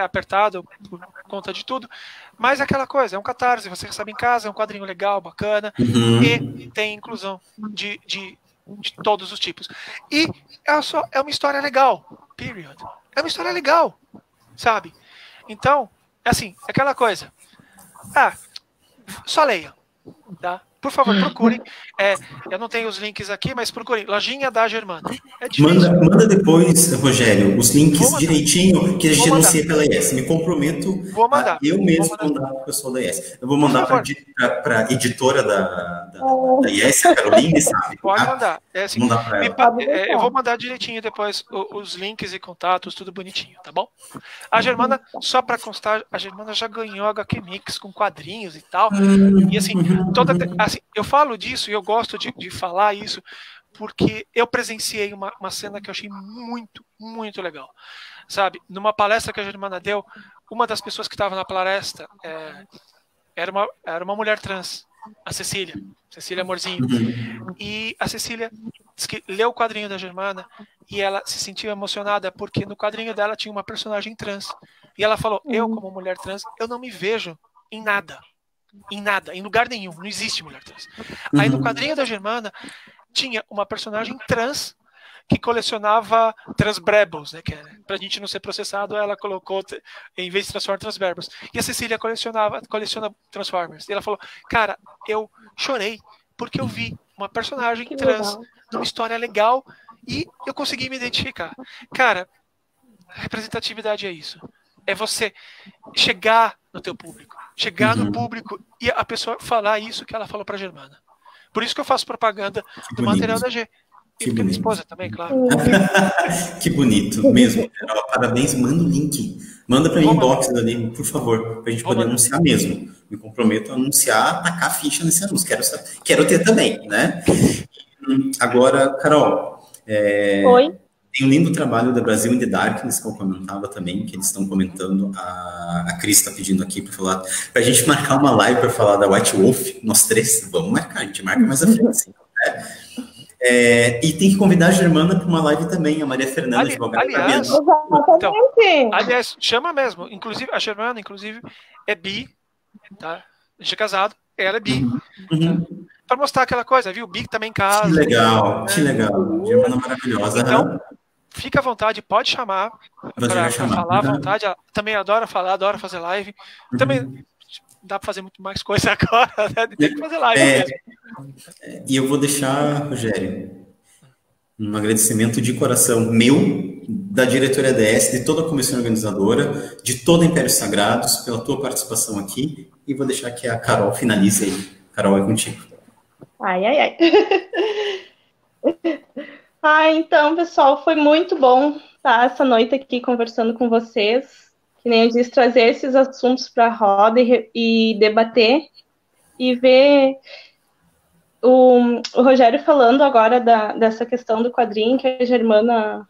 apertado por conta de tudo, mas é aquela coisa, é um catarse, você recebe em casa, é um quadrinho legal, bacana, e tem inclusão de todos os tipos. E é uma história legal, period. É uma história legal, sabe? Então, assim, aquela coisa, só leia, tá? Por favor, procurem. Eu não tenho os links aqui, mas procurem. Lojinha da Germana. Manda depois, Rogério, os links direitinho que a gente anuncia pela ES. Me comprometo a eu mesmo mandar para o pessoal da ES. Eu vou mandar para a editora da ES, a Caroline, sabe? Pode mandar. Assim, mandar para ela. Eu vou mandar direitinho depois os links e contatos, tudo bonitinho, tá bom? A Germana, só para constar, a Germana já ganhou HQ Mix com quadrinhos e tal. E assim, assim, eu falo disso e eu gosto de falar isso porque eu presenciei uma cena que eu achei muito, muito legal. Sabe, numa palestra que a Germana deu, uma das pessoas que estava na palestra era uma mulher trans, a Cecília Amorzinho. E a Cecília disse que leu o quadrinho da Germana e ela se sentiu emocionada porque no quadrinho dela tinha uma personagem trans. E ela falou, eu como mulher trans, eu não me vejo em nada, em lugar nenhum, não existe mulher trans. Aí no quadrinho da Germana tinha uma personagem trans que colecionava transbrebos, né, que pra gente não ser processado, ela colocou, em vez de transformar transbrebos. E a Cecília coleciona Transformers. E ela falou, cara, eu chorei porque eu vi uma personagem trans numa história legal e eu consegui me identificar. Cara, representatividade é isso. É você chegar no teu público, chegar no público e a pessoa falar isso que ela falou pra Germana. Por isso que eu faço propaganda do material da G. E minha esposa também, claro. Que bonito, mesmo. Parabéns, manda o link. Manda para mim inbox ali, por favor, para a gente poder anunciar mesmo. Me comprometo a anunciar, tacar a ficha nesse anúncio. Quero ter também, né? Agora, Carol, Oi. tem um lindo trabalho da Brasil in the Darkness, que eu comentava também, que eles estão comentando. A Cris está pedindo aqui para a gente marcar uma live para falar da White Wolf, nós três. Vamos marcar, a gente marca mais à frente, assim, né? E tem que convidar a Germana para uma live também, a Maria Fernanda de aliás, chama mesmo. Inclusive, a Germana, é bi, tá? A gente é casado, ela é bi. Para mostrar aquela coisa, viu? Bi também casa. Que legal, que legal. Germana maravilhosa. Então, fica à vontade, pode chamar para falar à vontade. Ela também adora falar, adora fazer live. Também dá para fazer muito mais coisa agora, né? Tem que fazer live mesmo. E eu vou deixar, Rogério, um agradecimento de coração meu, da diretoria DS, de toda a comissão organizadora, de toda a Impérios Sagrados, pela tua participação aqui, e vou deixar que a Carol finalize aí. Carol, é contigo. Então, pessoal, foi muito bom estar essa noite aqui conversando com vocês. Que nem eu disse, trazer esses assuntos para a roda e debater e ver o Rogério falando agora dessa questão do quadrinho que a Germana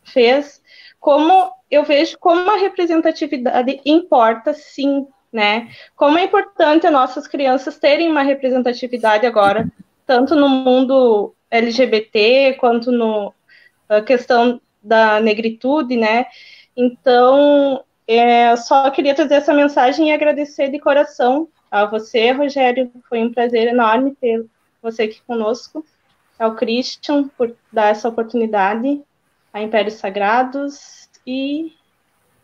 fez, como eu vejo como a representatividade importa, sim, né? Como é importante as nossas crianças terem uma representatividade agora, tanto no mundo LGBT, quanto na questão da negritude, né? Então, Só queria trazer essa mensagem e agradecer de coração a você, Rogério. Foi um prazer enorme ter você aqui conosco. Ao Christian por dar essa oportunidade, a Impérios Sagrados, e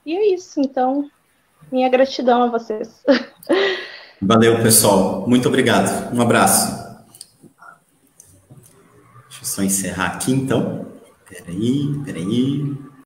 é isso. Então, minha gratidão a vocês. Valeu, pessoal. Muito obrigado. Um abraço. Deixa eu só encerrar aqui, então. Peraí.